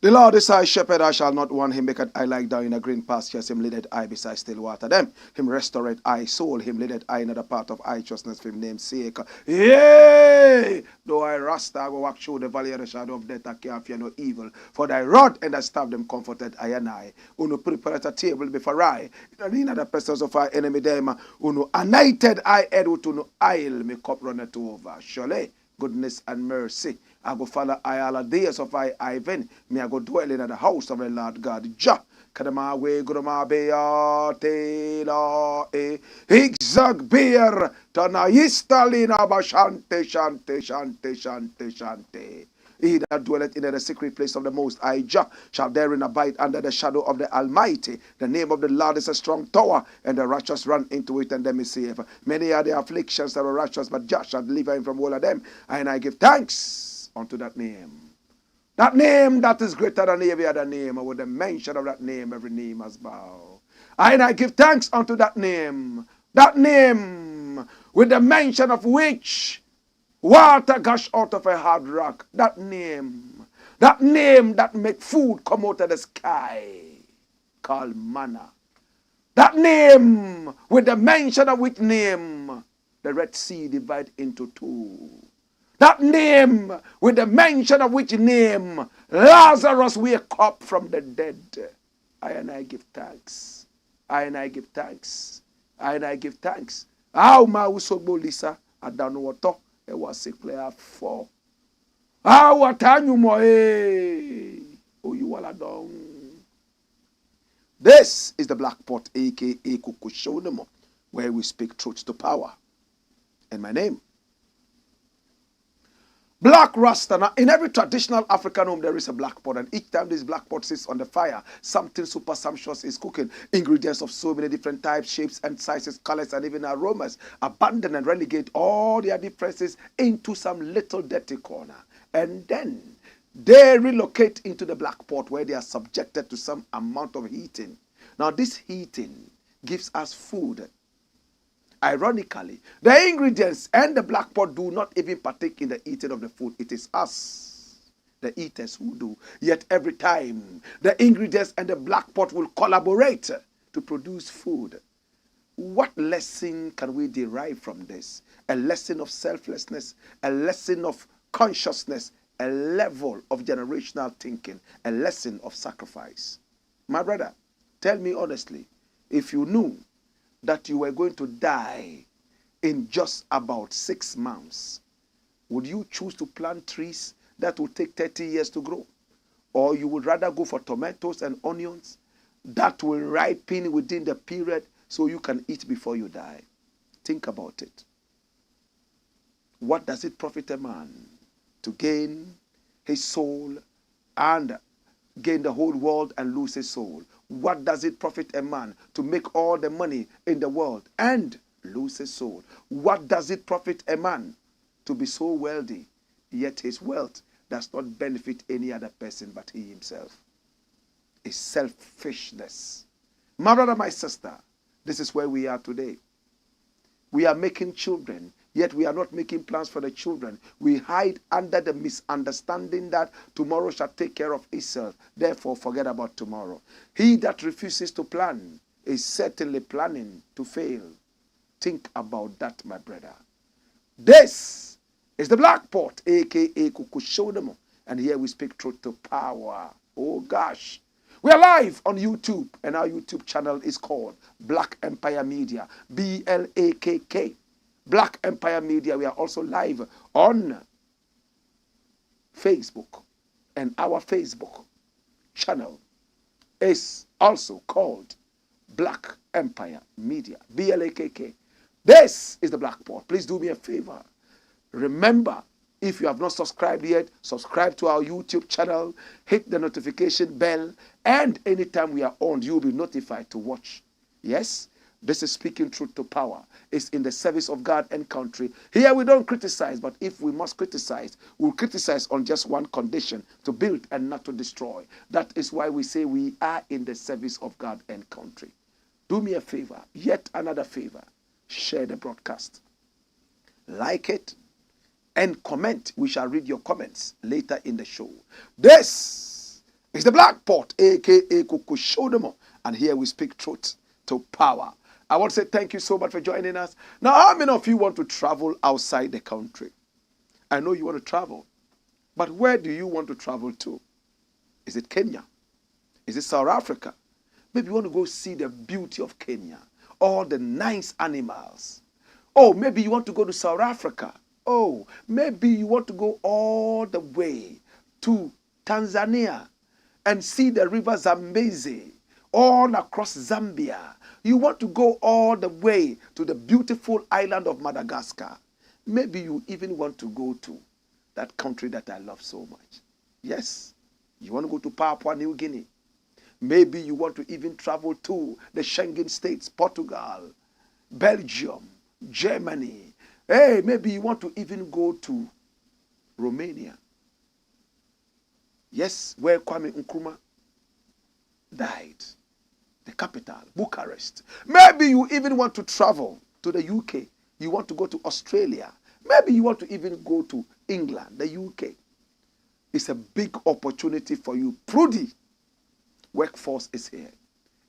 The Lord is my shepherd, I shall not want. Him because I lie down in a green pastures. Him leadeth I beside still water. Them him restoreth I soul. Him leadeth I in the path of righteousness for him name's sake. Yea! Though I RASTA, I go walk through the valley of the shadow of death, I can't fear no evil. For thy rod and thy staff them comforted I and I. Uno prepared a table before I. In the presence of our enemy them. Uno anointed I head with uno oil. Me cup runneth over. Surely goodness and mercy I go follow I all the days of YVONNE. Me I go dwell in the house of the Lord God. Jah, kadama we gudama beya tela e higzag beer tana yistalina ba shante shante shante shante shante. He that dwelleth in the secret place of the Most High Jah shall therein abide under the shadow of the Almighty. The name of the Lord is a strong tower, and the righteous run into it, and them is safe. Many are the afflictions that are righteous, but Jah shall deliver him from all of them. And I give thanks unto that name. That name that is greater than every other name. And with the mention of that name, every knee must bow. And I give thanks unto that name. That name, with the mention of which water gush out of a hard rock. That name that make food come out of the sky, called manna. That name, with the mention of which name, the Red Sea divide into two. That name, with the mention of which name, Lazarus wake up from the dead. I give thanks. I give thanks. I give thanks. How ma usobo Lisa, I don't know what talk. It was a clear for. Ah, what are you more? Oh, you all are done. This is the Black Pot, aka Kukushonemo, where we speak truth to power. And my name, Black Rasta. Now, in every traditional African home, there is a black pot, and each time this black pot sits on the fire, something super sumptuous is cooking. Ingredients of so many different types, shapes, and sizes, colors, and even aromas. Abandon and relegate all their differences into some little dirty corner. And then they relocate into the black pot where they are subjected to some amount of heating. Now, this heating gives us food. Ironically, the ingredients and the black pot do not even partake in the eating of the food. It is us, the eaters, who do. Yet every time, the ingredients and the black pot will collaborate to produce food. What lesson can we derive from this? A lesson of selflessness, a lesson of consciousness, a level of generational thinking, a lesson of sacrifice. My brother, tell me honestly, if you knew that you were going to die in just about 6 months, would you choose to plant trees that will take 30 years to grow? Or you would rather go for tomatoes and onions that will ripen within the period so you can eat before you die? Think about it. What does it profit a man to gain his soul and gain the whole world and lose his soul? What does it profit a man to make all the money in the world and lose his soul? What does it profit a man to be so wealthy, yet his wealth does not benefit any other person but he himself? It's selfishness. My brother, my sister, this is where we are today. We are making children, yet we are not making plans for the children. We hide under the misunderstanding that tomorrow shall take care of itself. Therefore, forget about tomorrow. He that refuses to plan is certainly planning to fail. Think about that, my brother. This is the Black Pot, aka Kukushonemo. And here we speak truth to power. Oh gosh. We are live on YouTube, and our YouTube channel is called Blakk Empire Media, BLAKK, Blakk Empire Media. We are also live on Facebook, and our Facebook channel is also called Blakk Empire Media, BLAKK. This is the Blakk Pod. Please do me a favor. Remember, if you have not subscribed yet, subscribe to our YouTube channel, hit the notification bell, and anytime we are on, you'll be notified to watch. Yes, this is Speaking Truth to Power. It's in the service of God and country. Here we don't criticize, but if we must criticize, we'll criticize on just one condition: to build and not to destroy. That is why we say we are in the service of God and country. Do me a favor, yet another favor. Share the broadcast. Like it. And comment. We shall read your comments later in the show. This is the Blakk Pod, aka Kuku Shodomo, and here we speak truth to power. I want to say thank you so much for joining us. Now, how many of you want to travel outside the country? I know you want to travel, but where do you want to travel to? Is it Kenya? Is it South Africa? Maybe you want to go see the beauty of Kenya, all the nice animals. Oh, maybe you want to go to South Africa. Oh, maybe you want to go all the way to Tanzania and see the river Zambezi all across Zambia. You want to go all the way to the beautiful island of Madagascar. Maybe you even want to go to that country that I love so much. Yes, you want to go to Papua New Guinea. Maybe you want to even travel to the Schengen states, Portugal, Belgium, Germany. Hey, maybe you want to even go to Romania. Yes, where Kwame Nkrumah died. The capital, Bucharest. Maybe you even want to travel to the UK. You want to go to Australia. Maybe you want to even go to England, the UK. It's a big opportunity for you. Pry Workforce is here.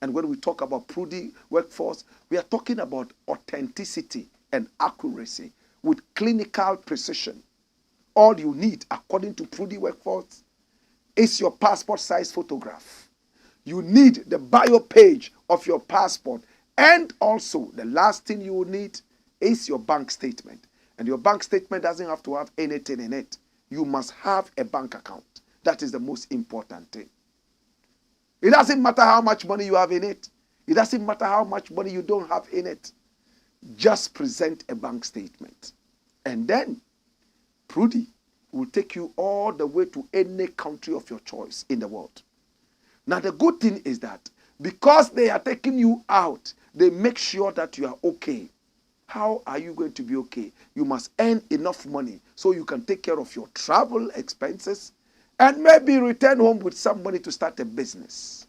And when we talk about Pry Workforce, we are talking about authenticity and accuracy with clinical precision. All you need, according to Pry Workforce, is your passport size photograph. You need the bio page of your passport, and also the last thing you will need is your bank statement. And your bank statement doesn't have to have anything in it. You must have a bank account. That is the most important thing. It doesn't matter how much money you have in it. It doesn't matter how much money you don't have in it. Just present a bank statement. And then Pry will take you all the way to any country of your choice in the world. Now the good thing is that because they are taking you out, they make sure that you are okay. How are you going to be okay? You must earn enough money so you can take care of your travel expenses and maybe return home with some money to start a business.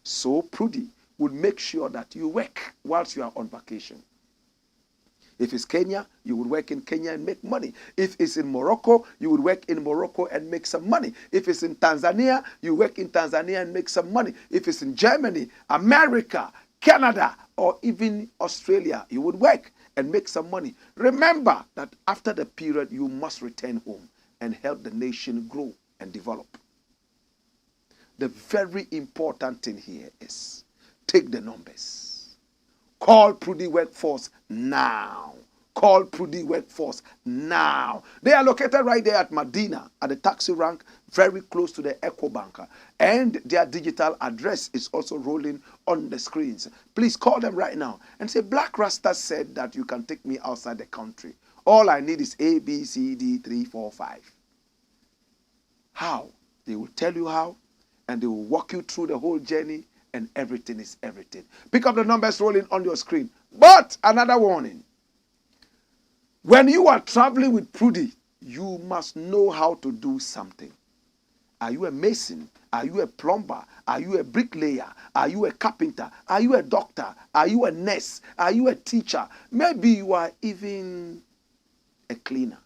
So Pry will make sure that you work whilst you are on vacation. If it's Kenya, you would work in Kenya and make money. If it's in Morocco, you would work in Morocco and make some money. If it's in Tanzania, you work in Tanzania and make some money. If it's in Germany, America, Canada, or even Australia, you would work and make some money. Remember that after the period, you must return home and help the nation grow and develop. The very important thing here is take the numbers. Call Pry Workforce now. Call Pry Workforce now. They are located right there at Medina, at the taxi rank, very close to the EcoBank. And their digital address is also rolling on the screens. Please call them right now and say, Blakk RASTA said that you can take me outside the country. All I need is A, B, C, D, 3, 4, 5. How? They will tell you how, and they will walk you through the whole journey, and everything is everything. Pick up the numbers rolling on your screen. But another warning. When you are traveling with Pry, you must know how to do something. Are you a mason? Are you a plumber? Are you a bricklayer? Are you a carpenter? Are you a doctor? Are you a nurse? Are you a teacher? Maybe you are even a cleaner.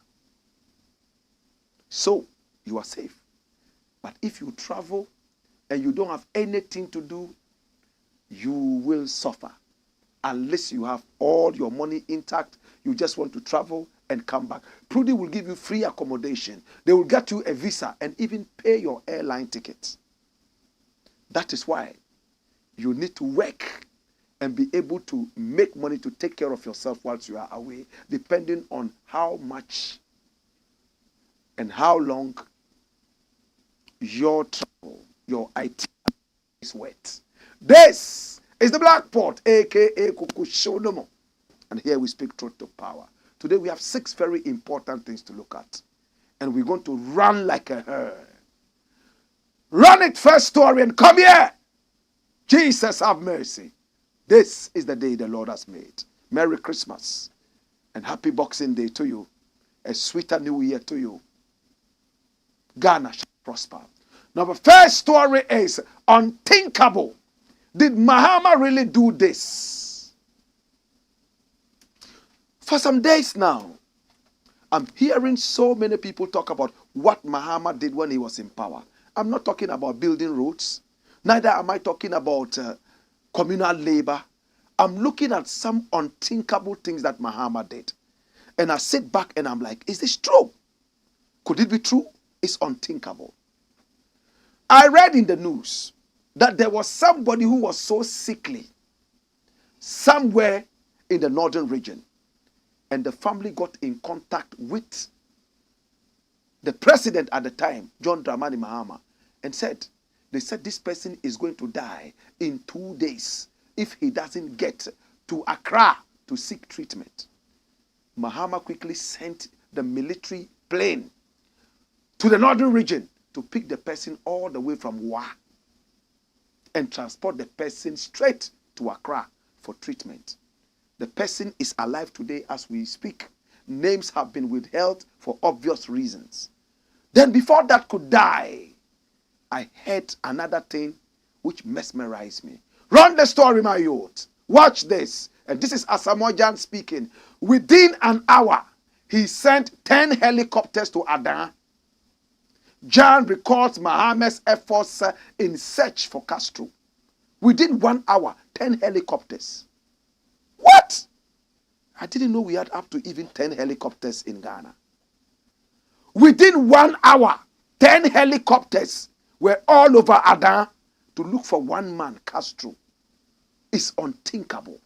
So you are safe. But if you travel and you don't have anything to do, you will suffer. Unless you have all your money intact, you just want to travel and come back. Pry will give you free accommodation. They will get you a visa and even pay your airline ticket. That is why you need to work and be able to make money to take care of yourself whilst you are away, depending on how much and how long your travel, your IT is worth. This is the Blakk Pot, aka Kukushonomo. And here we speak truth to power. Today we have 6 very important things to look at. And we're going to run like a herd. Run it first, story, and come here. Jesus have mercy. This is the day the Lord has made. Merry Christmas and happy Boxing Day to you. A sweeter new year to you. Ghana shall prosper. Now the first story is Unthinkable. Did Mahama really do this? For some days now, I'm hearing so many people talk about what Mahama did when he was in power. I'm not talking about building roads. Neither am I talking about communal labor. I'm looking at some unthinkable things that Mahama did. And I sit back and I'm like, is this true? Could it be true? It's unthinkable. I read in the news that there was somebody who was so sickly somewhere in the northern region. And the family got in contact with the president at the time, John Dramani Mahama, and they said this person is going to die in 2 days if he doesn't get to Accra to seek treatment. Mahama quickly sent the military plane to the northern region to pick the person all the way from Wa and transport the person straight to Accra for treatment. The person is alive today as we speak. Names have been withheld for obvious reasons. Then before that could die, I heard another thing which mesmerized me. Run the story, my youth. Watch this. And this is Asamoah speaking. Within an hour, he sent 10 helicopters to Adan. Jan records Mahama's efforts in search for Castro. Within 1 hour, 10 helicopters. What? I didn't know we had up to even 10 helicopters in Ghana. Within 1 hour, 10 helicopters were all over Adan to look for one man, Castro. It's unthinkable.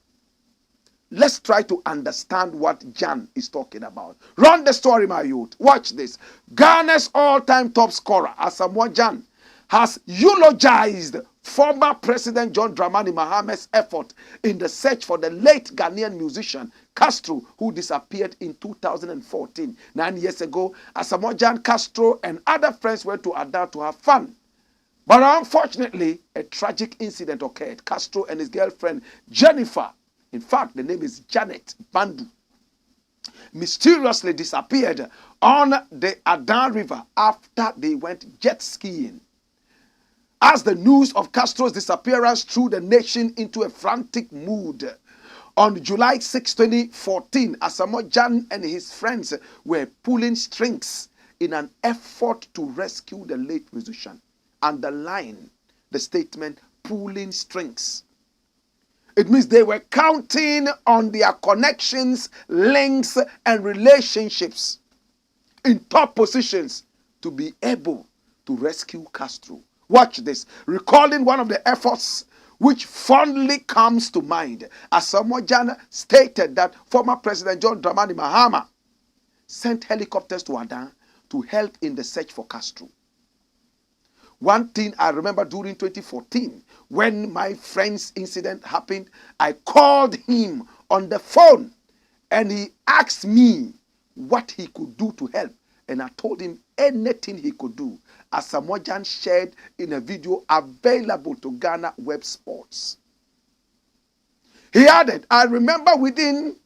Let's try to understand what Jan is talking about. Run the story, my youth. Watch this. Ghana's all-time top scorer, Asamoah Gyan, has eulogized former President John Dramani Mahama's effort in the search for the late Ghanaian musician Castro, who disappeared in 2014. 9 years ago, Asamoah Gyan, Castro, and other friends went to Adan to have fun. But unfortunately, a tragic incident occurred. Castro and his girlfriend, Jennifer, in fact, the name is Janet Bandu, mysteriously disappeared on the Adan River after they went jet skiing. As the news of Castro's disappearance threw the nation into a frantic mood, on July 6, 2014, Asamoah Gyan and his friends were pulling strings in an effort to rescue the late musician. Underline the statement, pulling strings. It means they were counting on their connections, links, and relationships in top positions to be able to rescue Castro. Watch this. Recalling one of the efforts which fondly comes to mind, Asamoah Gyan stated that former President John Dramani Mahama sent helicopters to Adan to help in the search for Castro. One thing I remember during 2014, when my friend's incident happened, I called him on the phone and he asked me what he could do to help. And I told him anything he could do. Asamoah Gyan shared in a video available to Ghana Web Sports. He added, I remember within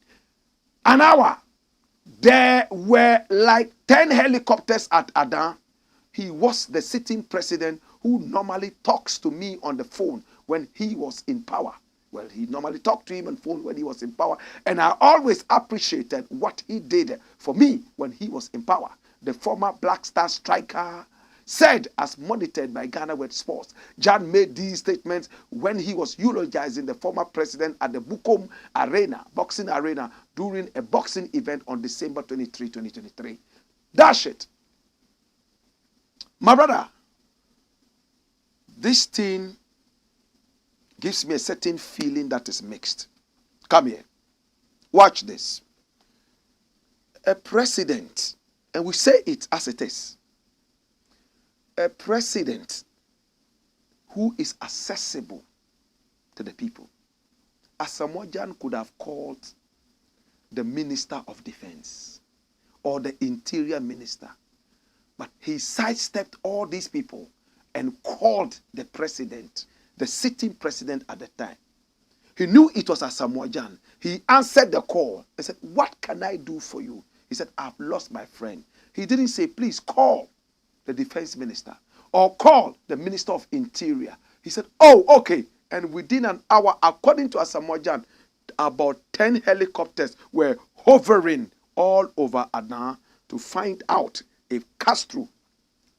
an hour, there were like 10 helicopters at Adan. He was the sitting president who normally talks to me on the phone when he was in power. Well, he normally talked to him on the phone when he was in power. And I always appreciated what he did for me when he was in power. The former Black Star striker said, as monitored by Ghana Web Sports, Gyan made these statements when he was eulogizing the former president at the Bukom Arena, boxing arena, during a boxing event on December 23, 2023. Dash it. My brother, this thing gives me a certain feeling that is mixed. Come here. Watch this. A president, and we say it as it is, a president who is accessible to the people. Asamoah Gyan could have called the Minister of Defense or the Interior Minister, but he sidestepped all these people and called the president, the sitting president at the time. He knew it was Asamoah Gyan. He answered the call and said, "What can I do for you?" He said, "I've lost my friend." He didn't say, "Please call the defense minister or call the Minister of Interior." He said, "Oh, okay." And within an hour, according to Asamoah Gyan, about 10 helicopters were hovering all over Adna to find out if Castro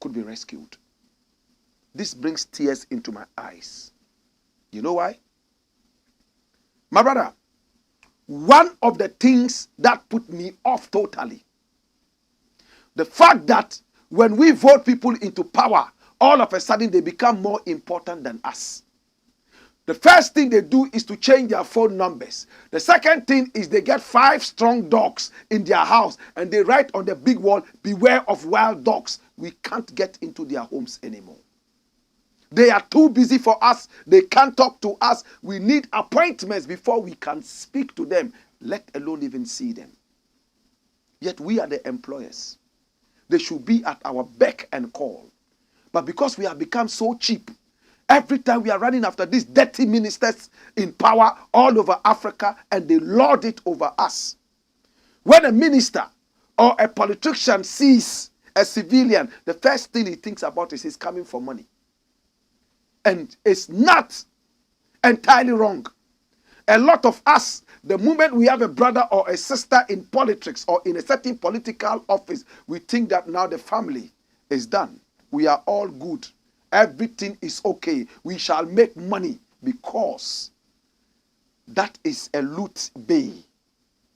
could be rescued. This brings tears into my eyes. You know why? My brother, one of the things that put me off totally, the fact that when we vote people into power, all of a sudden they become more important than us. The first thing they do is to change their phone numbers. The second thing is they get 5 strong dogs in their house and they write on the big wall, "Beware of wild dogs." We can't get into their homes anymore. They are too busy for us. They can't talk to us. We need appointments before we can speak to them, let alone even see them. Yet we are the employers. They should be at our beck and call. But because we have become so cheap, every time we are running after these dirty ministers in power all over Africa, and they lord it over us. When a minister or a politician sees a civilian, the first thing he thinks about is he's coming for money. And it's not entirely wrong. A lot of us, the moment we have a brother or a sister in politics or in a certain political office, we think that now the family is done. We are all good. Everything is okay. We shall make money, because that is a loot bay.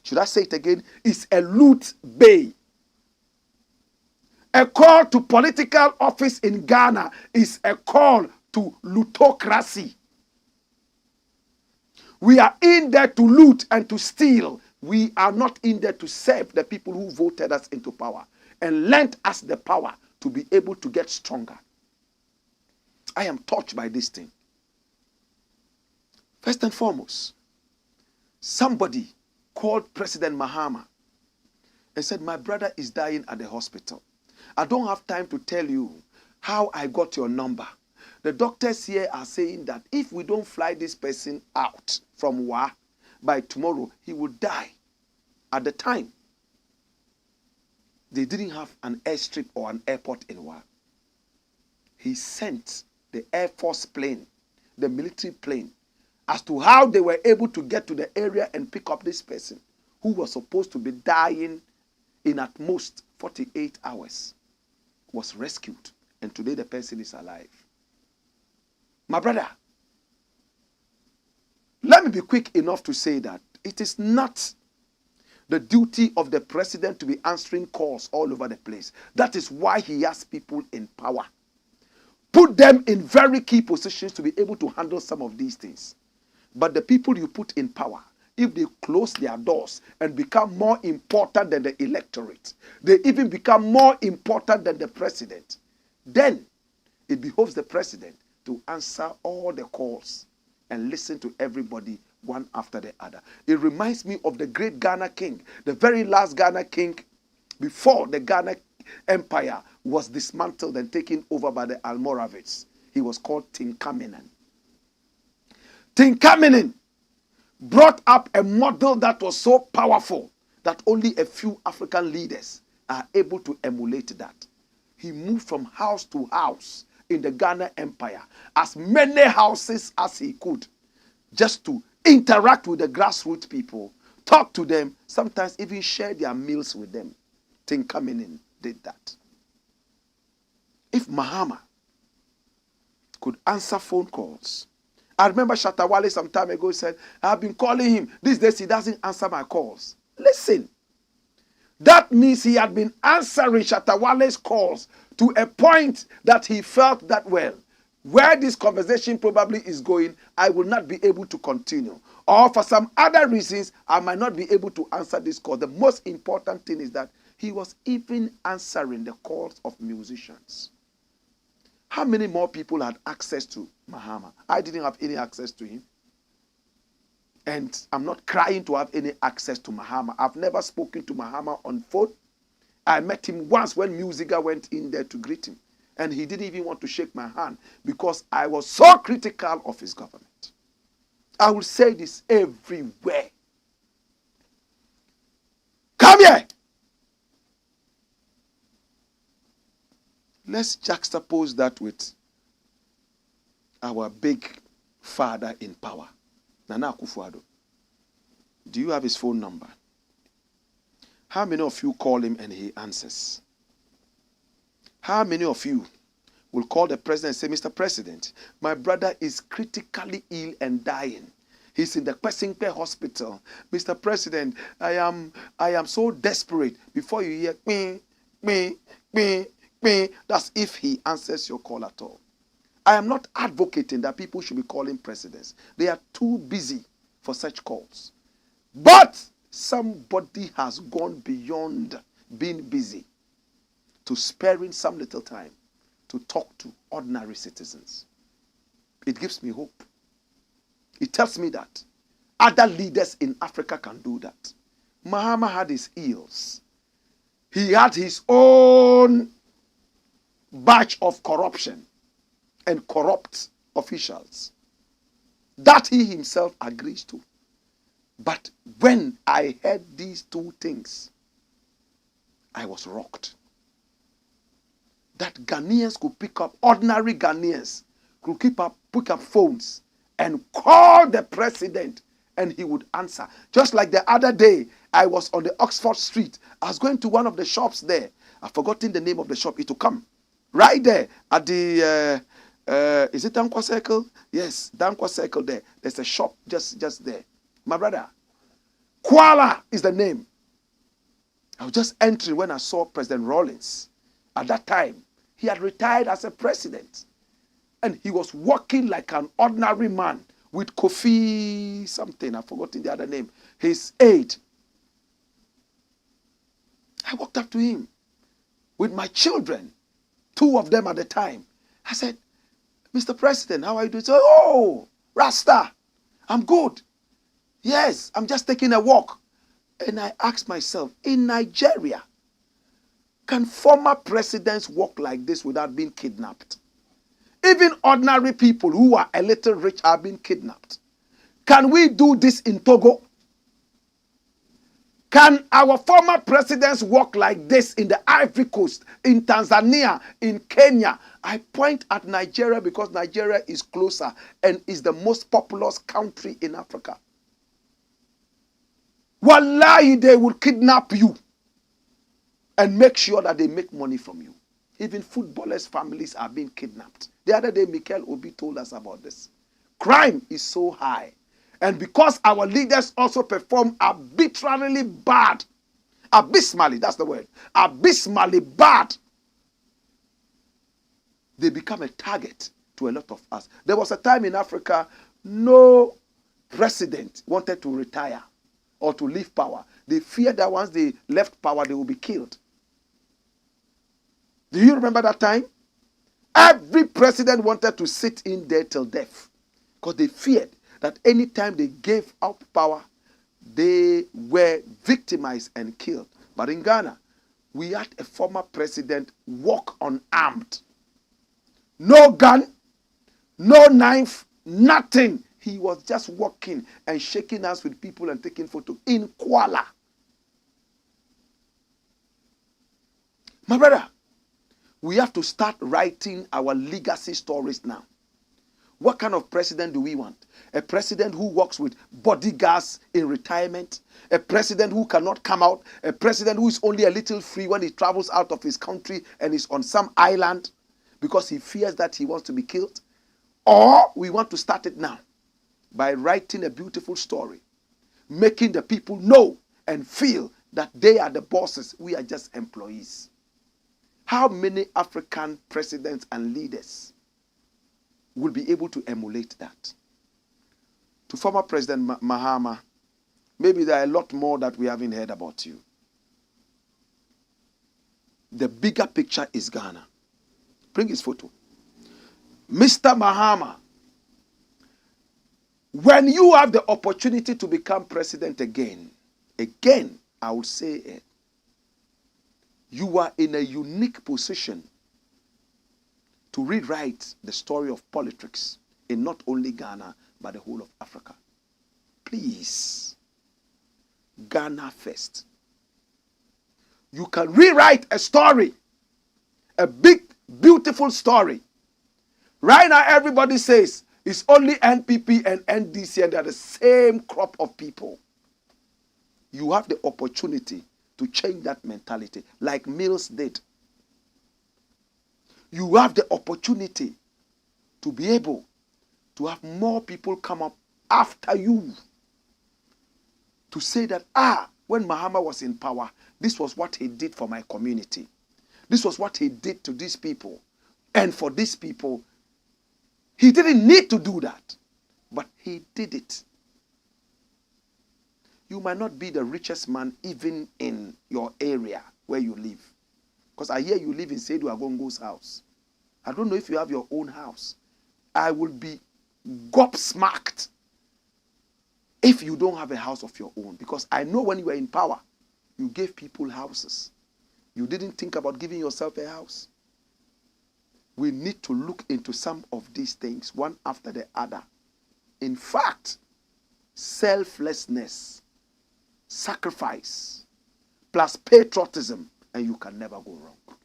Should I say it again? It's a loot bay. A call to political office in Ghana is a call to lootocracy. We are in there to loot and to steal. We are not in there to serve the people who voted us into power and lent us the power to be able to get stronger. I am touched by this thing. First and foremost, somebody called President Mahama and said, "My brother is dying at the hospital. I don't have time to tell you how I got your number. The doctors here are saying that if we don't fly this person out from Wa by tomorrow, he will die." At the time, they didn't have an airstrip or an airport in Wa. He sent the Air Force plane, the military plane, as to how they were able to get to the area and pick up this person who was supposed to be dying in at most 48 hours, was rescued, and today the person is alive. My brother, let me be quick enough to say that it is not the duty of the president to be answering calls all over the place. That is why he has people in power. Put them in very key positions to be able to handle some of these things. But the people you put in power, if they close their doors and become more important than the electorate, they even become more important than the president, then it behoves the president to answer all the calls and listen to everybody one after the other. It reminds me of the great Ghana king, the very last Ghana king before the Ghana Empire was dismantled and taken over by the Almoravids. He was called Tinkaminan. Tinkaminan brought up a model that was so powerful that only a few African leaders are able to emulate that. He moved from house to house in the Ghana Empire, as many houses as he could, just to interact with the grassroots people, talk to them, sometimes even share their meals with them. Tinkaminan did that. If Mahama could answer phone calls, I remember Shatawale some time ago said, "I've been calling him. These days he doesn't answer my calls." Listen, that means he had been answering Shatawale's calls to a point that he felt that, well, where this conversation probably is going, I will not be able to continue. Or for some other reasons, I might not be able to answer this call. The most important thing is that he was even answering the calls of musicians. How many more people had access to Mahama? I didn't have any access to him. And I'm not crying to have any access to Mahama. I've never spoken to Mahama on phone. I met him once when Musica went in there to greet him. And he didn't even want to shake my hand because I was so critical of his government. I will say this everywhere. Come here. Let's juxtapose that with our big father in power, Nana Akufo-Addo. Do you have his phone number? How many of you call him and he answers? How many of you will call the president and say, Mr. President, my brother is critically ill and dying. He's in the Kwesingpe hospital. Mr. President, I am so desperate. Before you hear, that's if he answers your call at all. I am not advocating that people should be calling presidents. They are too busy for such calls. But somebody has gone beyond being busy to sparing some little time to talk to ordinary citizens. It gives me hope. It tells me that other leaders in Africa can do that. Mahama had his ills. He had his own batch of corruption and corrupt officials that he himself agrees to. But when I heard these two things, I was rocked. That Ghanaians could pick up, ordinary Ghanaians could pick up phones and call the president and he would answer. Just like the other day, I was on the Oxford Street. I was going to one of the shops there. I've forgotten the name of the shop. It will come. Right there at the, is it Dankwa Circle? Yes, Dankwa Circle there. There's a shop just there. My brother, Kuala is the name. I was just entering when I saw President Rawlings. At that time, he had retired as a president. And he was walking like an ordinary man with Kofi something. I've forgotten the other name. His aide. I walked up to him with my children. 2 of them at the time. I said, Mr. President, how are you doing? He said, oh, Rasta, I'm good. Yes, I'm just taking a walk. And I asked myself, in Nigeria, can former presidents walk like this without being kidnapped? Even ordinary people who are a little rich are being kidnapped. Can we do this in Togo? Can our former presidents walk like this in the Ivory Coast, in Tanzania, in Kenya? I point at Nigeria because Nigeria is closer and is the most populous country in Africa. Wallahi, they will kidnap you and make sure that they make money from you. Even footballers' families are being kidnapped. The other day, Mikel Obi told us about this. Crime is so high. And because our leaders also perform arbitrarily bad, abysmally, that's the word, abysmally bad, they become a target to a lot of us. There was a time in Africa, no president wanted to retire or to leave power. They feared that once they left power, they will be killed. Do you remember that time? Every president wanted to sit in there till death because they feared that anytime they gave up power, they were victimized and killed. But in Ghana, we had a former president walk unarmed. No gun, no knife, nothing. He was just walking and shaking hands with people and taking photos in Kuala. My brother, we have to start writing our legacy stories now. What kind of president do we want? A president who works with bodyguards in retirement? A president who cannot come out? A president who is only a little free when he travels out of his country and is on some island because he fears that he wants to be killed? Or we want to start it now by writing a beautiful story, making the people know and feel that they are the bosses, we are just employees. How many African presidents and leaders will be able to emulate that. To former President Mahama, maybe there are a lot more that we haven't heard about you. The bigger picture is Ghana. Bring his photo. Mr. Mahama, when you have the opportunity to become president again, I would say it, you are in a unique position to rewrite the story of politics in not only Ghana, but the whole of Africa. Please, Ghana first. You can rewrite a story, a big, beautiful story. Right now, everybody says it's only NPP and NDC and they're the same crop of people. You have the opportunity to change that mentality, like Mills did. You have the opportunity to be able to have more people come up after you to say that, when Mahama was in power, this was what he did for my community. This was what he did to these people. And for these people, he didn't need to do that, but he did it. You might not be the richest man even in your area where you live. Because I hear you live in Seydou Agongo's house. I don't know if you have your own house. I will be gobsmacked if you don't have a house of your own. Because I know when you were in power, you gave people houses. You didn't think about giving yourself a house. We need to look into some of these things, one after the other. In fact, selflessness, sacrifice, plus patriotism, and you can never go wrong.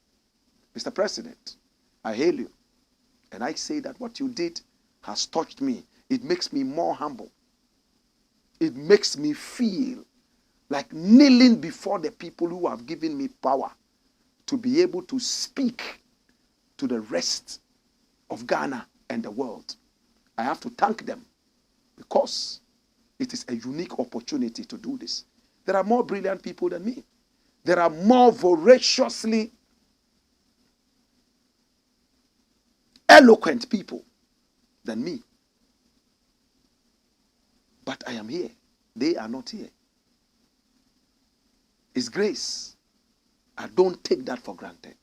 Mr. President, I hail you. And I say that what you did has touched me. It makes me more humble. It makes me feel like kneeling before the people who have given me power to be able to speak to the rest of Ghana and the world. I have to thank them because it is a unique opportunity to do this. There are more brilliant people than me. There are more voraciously eloquent people than me. But I am here. They are not here. It's grace. I don't take that for granted.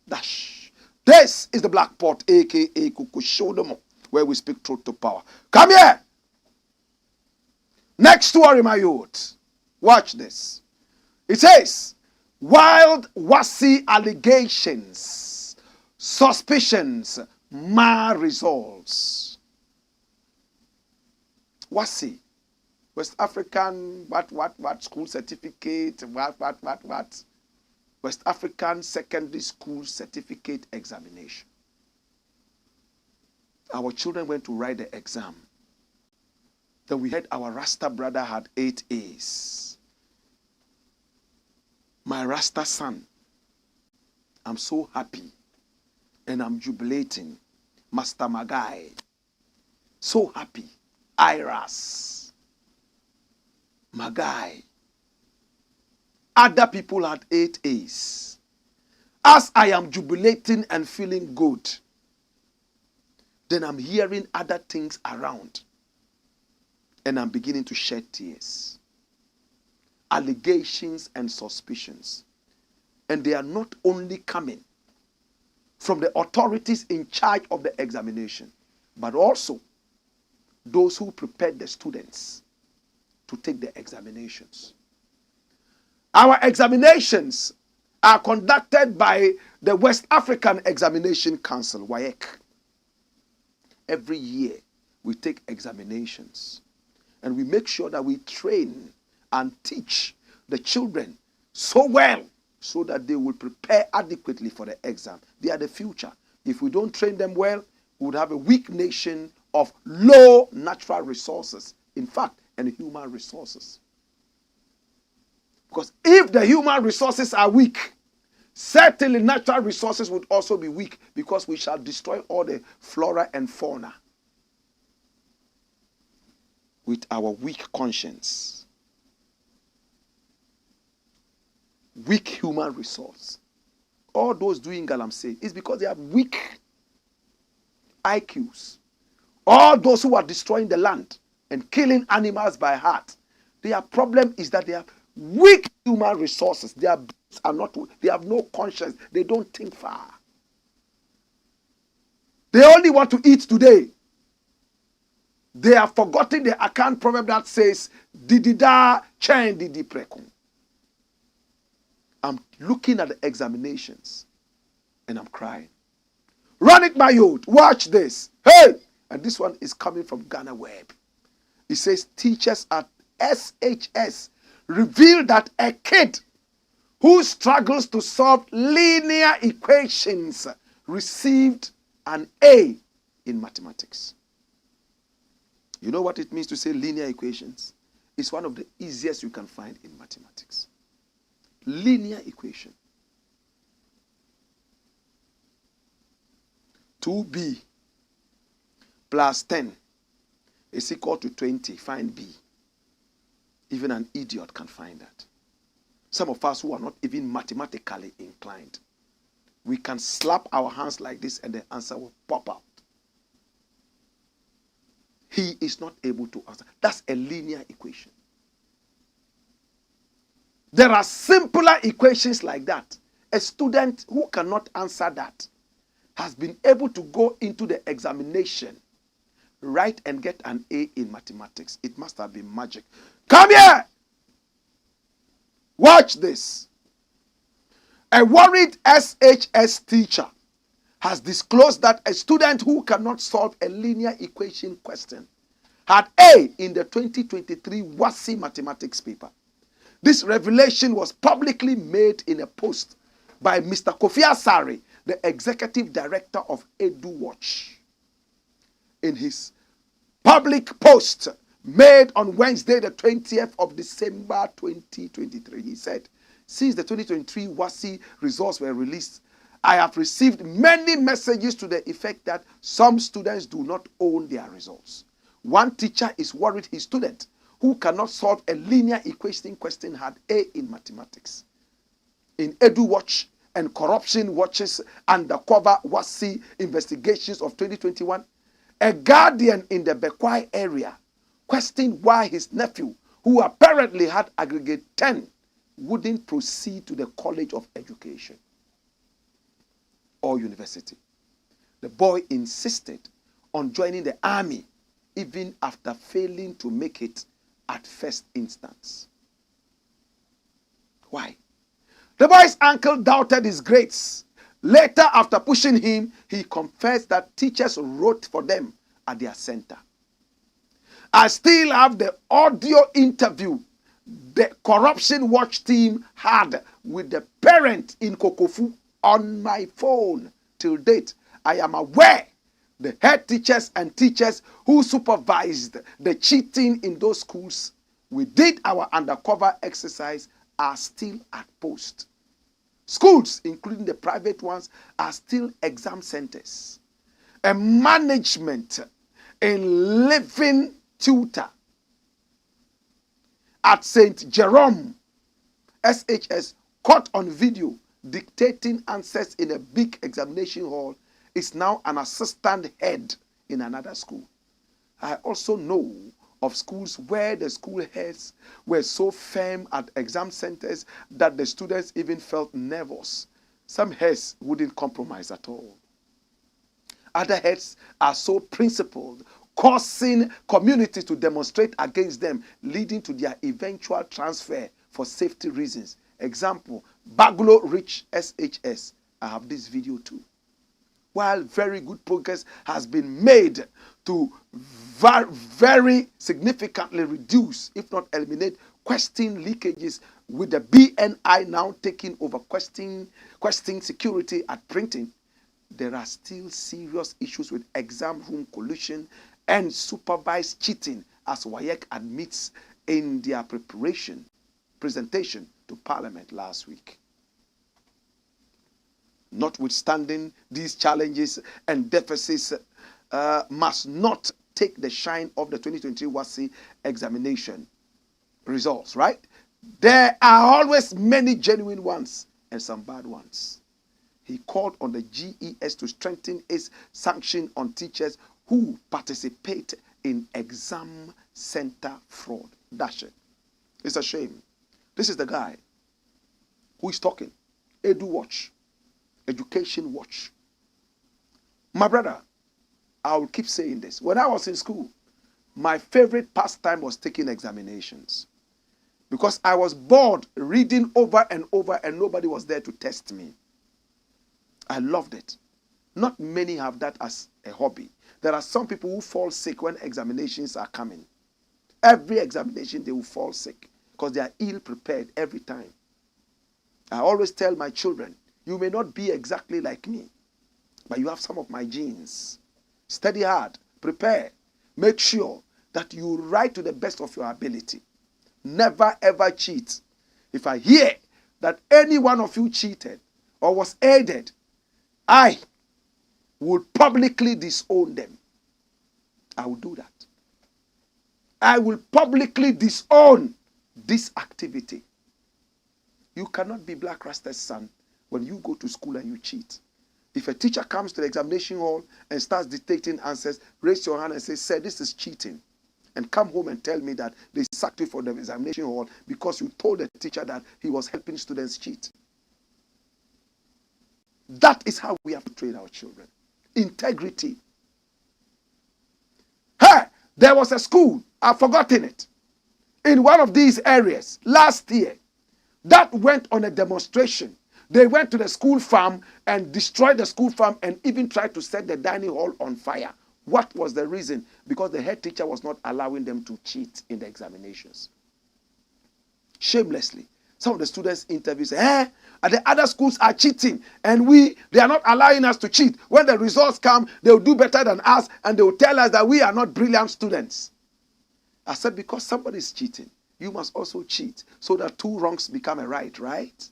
Dash. This is the Black Pot, a.k.a. Kukushodomo, where we speak truth to power. Come here. Next story, my youth. Watch this. It says, wild WASSCE allegations, suspicions, mar results. WASSCE, West African, what, school certificate, what. West African Secondary School Certificate Examination. Our children went to write the exam. Then we heard our RASTA brother had 8 A's. My RASTA son, I'm so happy and I'm jubilating. Master Magai, so happy. Iras, Magai. Other people had 8 A's. As I am jubilating and feeling good, then I'm hearing other things around. And I'm beginning to shed tears. Allegations and suspicions. And they are not only coming from the authorities in charge of the examination, but also those who prepared the students to take the examinations. Our examinations are conducted by the West African Examination Council, WAEC. Every year, we take examinations. And we make sure that we train and teach the children so well so that they will prepare adequately for the exam. They are the future. If we don't train them well, we would have a weak nation of low natural resources. In fact, and human resources. Because if the human resources are weak, certainly natural resources would also be weak because we shall destroy all the flora and fauna with our weak conscience. Weak human resource. All those doing galamsey is because they have weak IQs, all those who are destroying the land and killing animals by heart, their problem is that they have weak human resources. Their brains are not, they have no conscience. They don't think far. They only want to eat today. They have forgotten the Akan proverb that says, Didida chen didi prekun. I'm looking at the examinations and I'm crying. Run it, my youth. Watch this. Hey! And this one is coming from Ghana Web. It says, teachers at SHS reveal that a kid who struggles to solve linear equations received an A in mathematics. You know what it means to say linear equations? It's one of the easiest you can find in mathematics. Linear equation. 2b plus 10 is equal to 20. Find b. Even an idiot can find that. Some of us who are not even mathematically inclined, we can slap our hands like this and the answer will pop out. He is not able to answer. That's a linear equation. There are simpler equations like that. A student who cannot answer that has been able to go into the examination, write and get an A in mathematics. It must have been magic. Come here! Watch this. A worried SHS teacher has disclosed that a student who cannot solve a linear equation question had A in the 2023 WASSCE mathematics paper. This revelation was publicly made in a post by Mr. Kofi Asare, the executive director of EduWatch. In his public post made on Wednesday, the 20th of December 2023, he said, since the 2023 WASSCE results were released, I have received many messages to the effect that some students do not own their results. One teacher is worried his student who cannot solve a linear equation question had A in mathematics. In EduWatch and Corruption Watch's undercover WASSCE investigations of 2021, a guardian in the Bekwai area questioned why his nephew, who apparently had aggregate 10, wouldn't proceed to the College of Education or university. The boy insisted on joining the army even after failing to make it at first instance. Why? The boy's uncle doubted his grades. Later, after pushing him, he confessed that teachers wrote for them at their center. I still have the audio interview the Corruption Watch team had with the parent in Kokofu on my phone. Till date, I am aware the head teachers and teachers who supervised the cheating in those schools we did our undercover exercise are still at post. Schools, including the private ones, are still exam centers. A management in living tutor at St. Jerome SHS caught on video dictating answers in a big examination hall is now an assistant head in another school. I also know of schools where the school heads were so firm at exam centers that the students even felt nervous. Some heads wouldn't compromise at all. Other heads are so principled, causing communities to demonstrate against them, leading to their eventual transfer for safety reasons. Example, Baglo Rich SHS. I have this video too. While very good progress has been made to very significantly reduce, if not eliminate, question leakages, with the BNI now taking over question security at printing, there are still serious issues with exam room collusion and supervised cheating, as WAEC admits in their presentation to Parliament last week. Notwithstanding these challenges and deficits, must not take the shine of the 2023 WASSCE examination results, right? There are always many genuine ones and some bad ones. he called on the GES to strengthen its sanction on teachers who participate in exam center fraud. Dash it. It's a shame. This is the guy who is talking. Edu Watch. Education Watch. My brother, I will keep saying this. When I was in school, my favorite pastime was taking examinations. Because I was bored reading over and over and nobody was there to test me. I loved it. Not many have that as a hobby. There are some people who fall sick when examinations are coming. Every examination they will fall sick because they are ill prepared every time. I always tell my children, you may not be exactly like me, but you have some of my genes. Study hard, prepare, make sure that you write to the best of your ability. Never ever cheat. If I hear that any one of you cheated or was aided, I will publicly disown them. I will do that. I will publicly disown this activity. You cannot be Blakk Rasta's son when you go to school and you cheat. If a teacher comes to the examination hall and starts dictating answers, raise your hand and say, sir, this is cheating. And come home and tell me that they sacked you from the examination hall because you told the teacher that he was helping students cheat. That is how we have to train our children. Integrity. Hey, there was a school, I've forgotten it, in one of these areas last year that went on a demonstration. They went to the school farm and destroyed the school farm and even tried to set the dining hall on fire. What was the reason? Because the head teacher was not allowing them to cheat in the examinations. Shamelessly. Some of the students interviewed say, the other schools are cheating and they are not allowing us to cheat. When the results come, they will do better than us and they will tell us that we are not brilliant students. I said, because somebody is cheating, you must also cheat so that two wrongs become a right, right?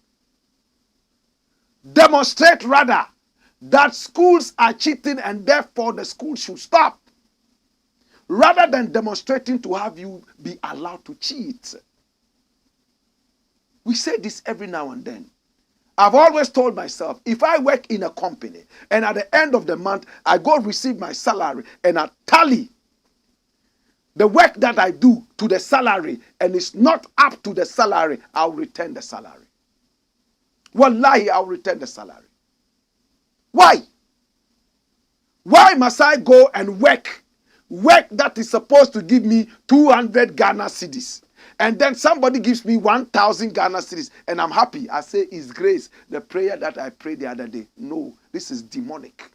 Demonstrate rather that schools are cheating and therefore the school should stop, rather than demonstrating to have you be allowed to cheat. We say this every now and then. I've always told myself, if I work in a company and at the end of the month I go receive my salary and I tally the work that I do to the salary and it's not up to the salary, I'll return the salary. Wallahi, I'll return the salary. Why? Why must I go and work that is supposed to give me 200 Ghana cedis? And then somebody gives me 1,000 Ghana cedis and I'm happy. I say, it's grace. The prayer that I prayed the other day. No, this is demonic.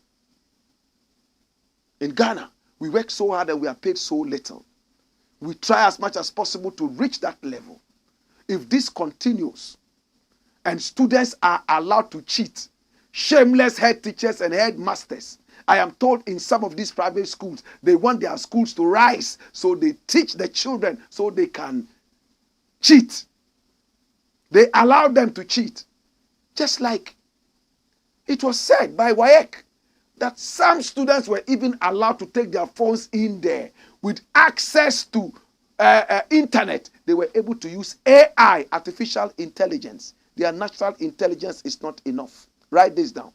In Ghana, we work so hard and we are paid so little. We try as much as possible to reach that level. If this continues and students are allowed to cheat, shameless head teachers and headmasters, I am told in some of these private schools, they want their schools to rise, so they teach the children so they can cheat. They allow them to cheat. Just like it was said by WASSCE that some students were even allowed to take their phones in there with access to internet. They were able to use AI, artificial intelligence. Their natural intelligence is not enough. Write this down.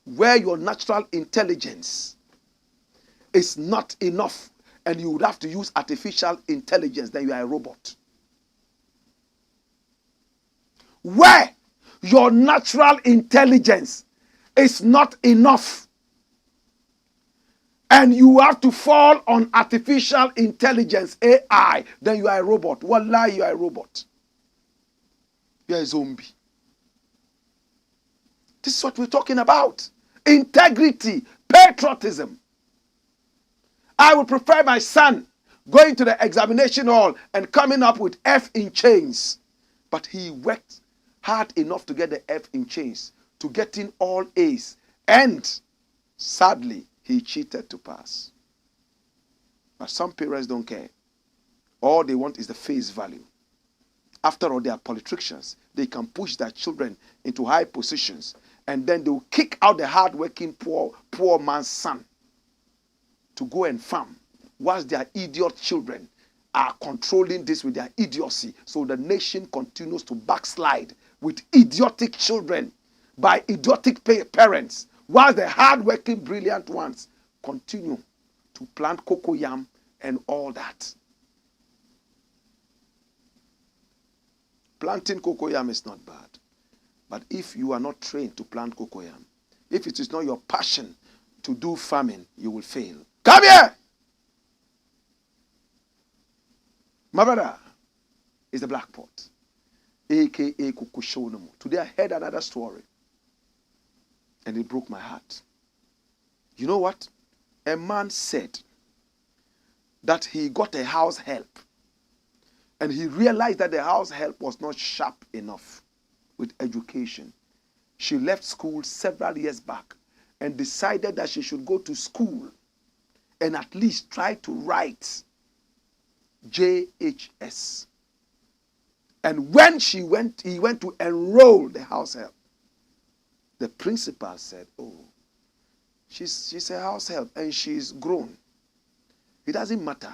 Where your natural intelligence is not enough and you would have to use artificial intelligence, then you are a robot. Where your natural intelligence is not enough and you have to fall on artificial intelligence, AI, then you are a robot. Wallahi, you are a robot. You are a zombie. This is what we're talking about. Integrity, patriotism. I would prefer my son going to the examination hall and coming up with F in chains. But he worked hard enough to get the F in chains, to get in all A's. And sadly, he cheated to pass. But some parents don't care. All they want is the face value. After all, they are politicians. They can push their children into high positions. And then they will kick out the hard-working poor man's son to go and farm, whilst their idiot children are controlling this with their idiocy. So the nation continues to backslide with idiotic children. by idiotic parents, while the hard-working, brilliant ones continue to plant cocoyam and all that. Planting cocoyam is not bad. But if you are not trained to plant cocoyam, if it is not your passion to do farming, you will fail. Come here! My brother is the Blakk pot, a.k.a. Kukushonomo. Today I heard another story, and it broke my heart. You know what? A man said that he got a house help, and he realized that the house help was not sharp enough with education. She left school several years back and decided that she should go to school and at least try to write GHS. And when he went to enroll the house help, the principal said, oh, she's a house help and she's grown. It doesn't matter.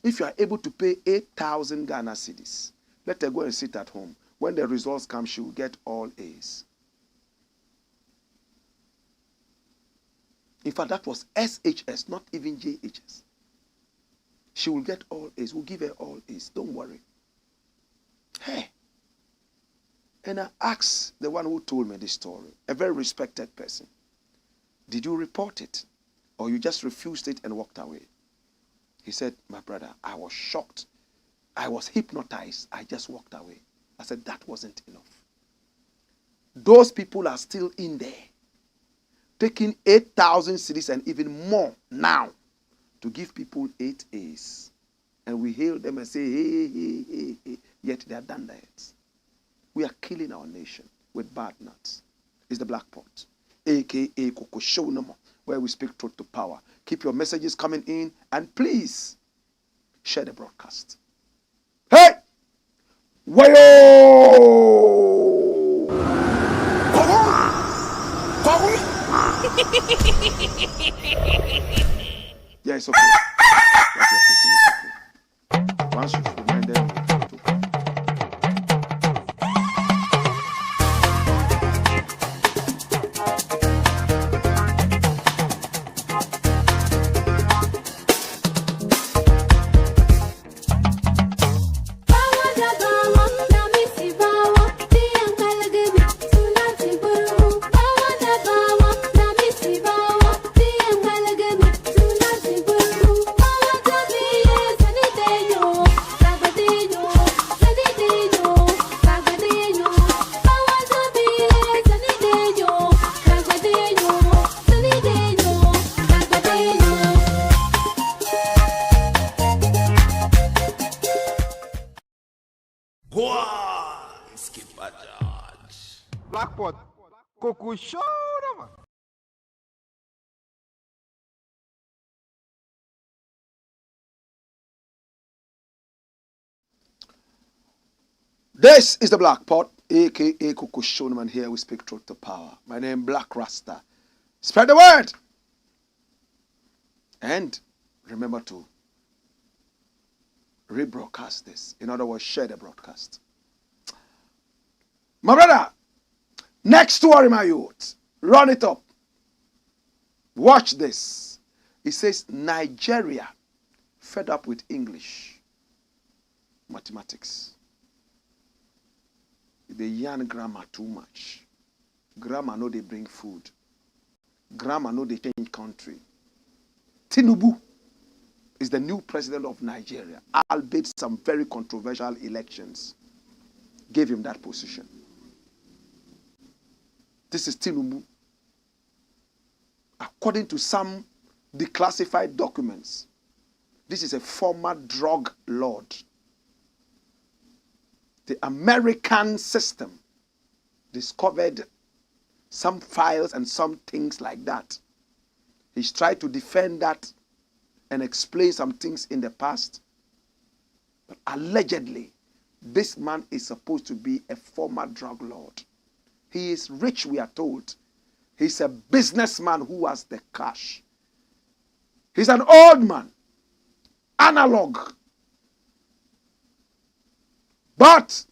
If you are able to pay 8,000 Ghana cedis, let her go and sit at home. When the results come, she will get all A's. In fact, that was SHS, not even JHS. She will get all A's. We'll give her all A's. Don't worry. Hey. And I asked the one who told me this story, a very respected person, did you report it? Or you just refused it and walked away? He said, my brother, I was shocked. I was hypnotized. I just walked away. I said, that wasn't enough. Those people are still in there, taking 8,000 cedis and even more now to give people 8 A's. And we hail them and say, hey, yet they are done that. We are killing our nation with bad nuts. It's the Blakk pot, a.k.a. Kokoshonamo, where we speak truth to power. Keep your messages coming in, and please share the broadcast. Hey! Wayo! Yeah, it's okay. What you're fitting is okay. Once you've reminded me to. Blakk pot, Kokoshonamo. This is the Blakk pot, a.k.a. Kokoshonamo, and here we speak truth to power. My name is Blakk RASTA. Spread the word. And remember to rebroadcast this. In other words, share the broadcast. My brother, next story, my youth. Run it up. Watch this. It says Nigeria fed up with English, mathematics. They yarn grammar too much. Grammar no they bring food. Grammar no they change country. Tinubu is the new president of Nigeria, albeit some very controversial elections gave him that position. This is Tinubu. According to some declassified documents, this is a former drug lord. The American system discovered some files and some things like that. He's tried to defend that and explain some things in the past. But allegedly, this man is supposed to be a former drug lord. He is rich, we are told. He's a businessman who has the cash. He's an old man, analog. But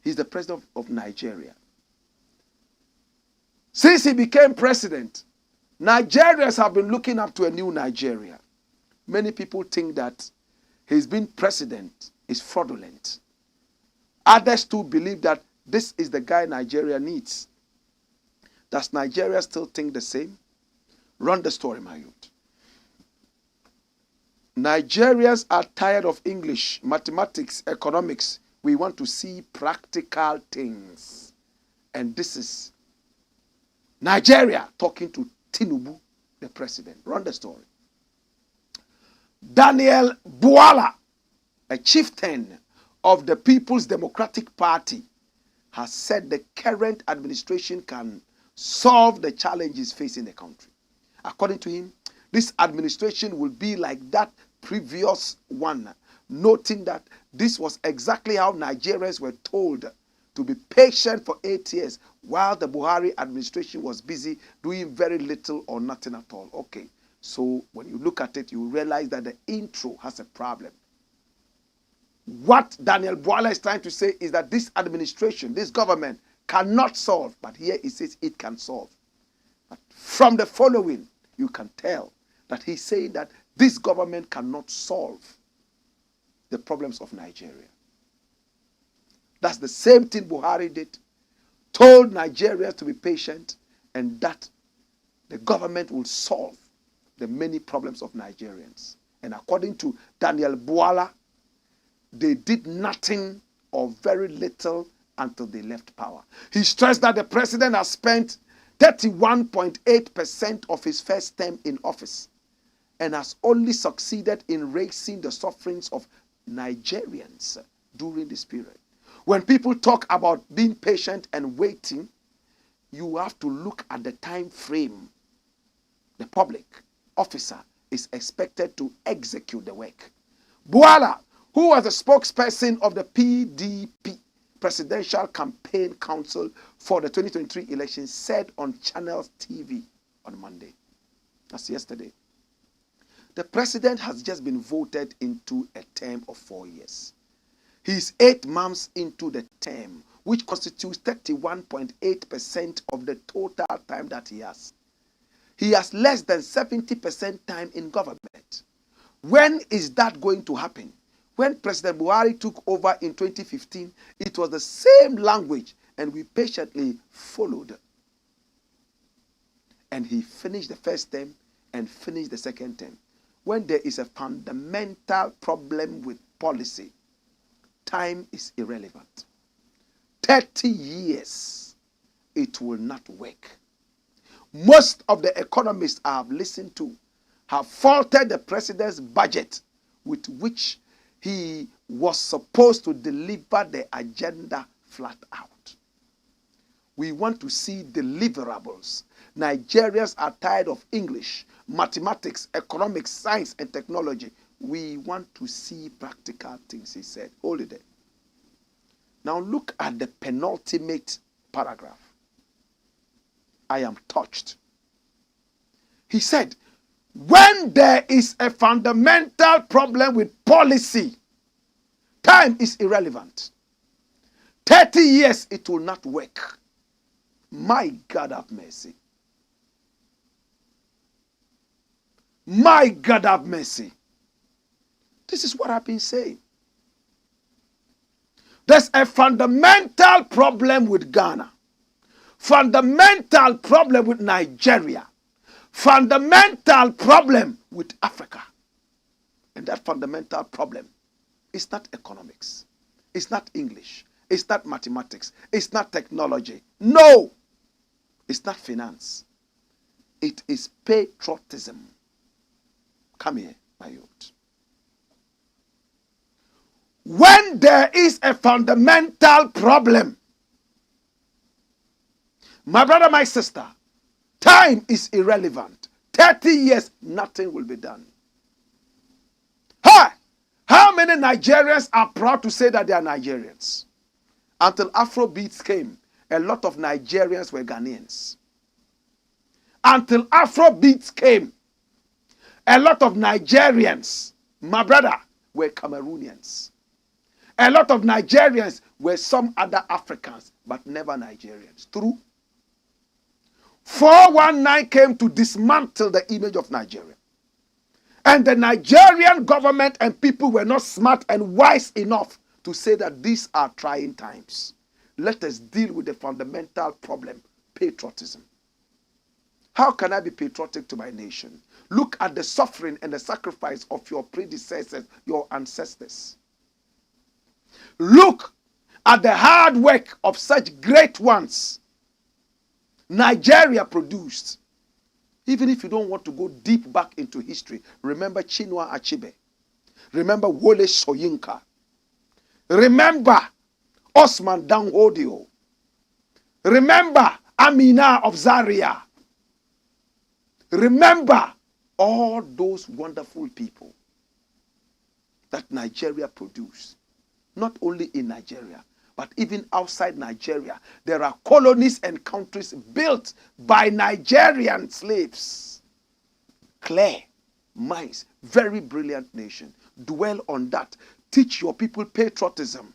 he's the president of Nigeria. Since he became president, Nigerians have been looking up to a new Nigeria. Many people think that his being president is fraudulent. Others too believe that this is the guy Nigeria needs. Does Nigeria still think the same? Run the story, my youth. Nigerians are tired of English, mathematics, economics. We want to see practical things. And this is Nigeria talking to Tinubu, the president. Run the story. Daniel Bwala, a chieftain of the People's Democratic Party, has said the current administration can solve the challenges facing the country. According to him, this administration will be like that previous one, noting that this was exactly how Nigerians were told to be patient for 8 years while the Buhari administration was busy doing very little or nothing at all. Okay, so when you look at it, you realize that the intro has a problem. What Daniel Bwala is trying to say is that this administration, this government, cannot solve, but here he says it can solve. But from the following, you can tell that he's saying that this government cannot solve the problems of Nigeria. That's the same thing Buhari did, told Nigerians to be patient, and that the government will solve the many problems of Nigerians. And according to Daniel Bwala, they did nothing or very little until they left power. He stressed that the president has spent 31.8% of his first term in office and has only succeeded in raising the sufferings of Nigerians during this period. When people talk about being patient and waiting, you have to look at the time frame. The public officer is expected to execute the work. Bwala, who was the spokesperson of the PDP Presidential Campaign Council for the 2023 election, said on Channels TV on Monday, that's yesterday, the president has just been voted into a term of 4 years. He is 8 months into the term, which constitutes 31.8% of the total time that he has. He has less than 70% time in government. When is that going to happen? When President Buhari took over in 2015, it was the same language, and we patiently followed. And he finished the first term and finished the second term. When there is a fundamental problem with policy, time is irrelevant. 30 years, it will not work. Most of the economists I have listened to have faulted the president's budget with which he was supposed to deliver the agenda flat out. We want to see deliverables. Nigerians are tired of English, mathematics, economics, science, and technology. We want to see practical things, he said. Hold it there. Now look at the penultimate paragraph. I am touched. He said, when there is a fundamental problem with policy, time is irrelevant. 30 years, it will not work. My God have mercy. My God have mercy. This is what I've been saying. There's a fundamental problem with Ghana. Fundamental problem with Nigeria. Fundamental problem with Africa. And that fundamental problem is not economics. It's not English. It's not mathematics. It's not technology. No. It's not finance. It is patriotism. Come here, my youth. When there is a fundamental problem, my brother, my sister, time is irrelevant. 30 years, nothing will be done. Hi! How many Nigerians are proud to say that they are Nigerians? Until Afrobeats came, a lot of Nigerians were Ghanaians. Until Afrobeats came, a lot of Nigerians, my brother, were Cameroonians. A lot of Nigerians were some other Africans, but never Nigerians. True. 419 came to dismantle the image of Nigeria. And the Nigerian government and people were not smart and wise enough to say that these are trying times. Let us deal with the fundamental problem, patriotism. How can I be patriotic to my nation? Look at the suffering and the sacrifice of your predecessors, your ancestors. Look at the hard work of such great ones Nigeria produced. Even if you don't want to go deep back into history, remember Chinua Achebe. Remember Wole Soyinka. Remember Osman Dangodio. Remember Amina of Zaria. Remember all those wonderful people that Nigeria produced. Not only in Nigeria, but even outside Nigeria. There are colonies and countries built by Nigerian slaves. Clear minds, very brilliant nation. Dwell on that. Teach your people patriotism.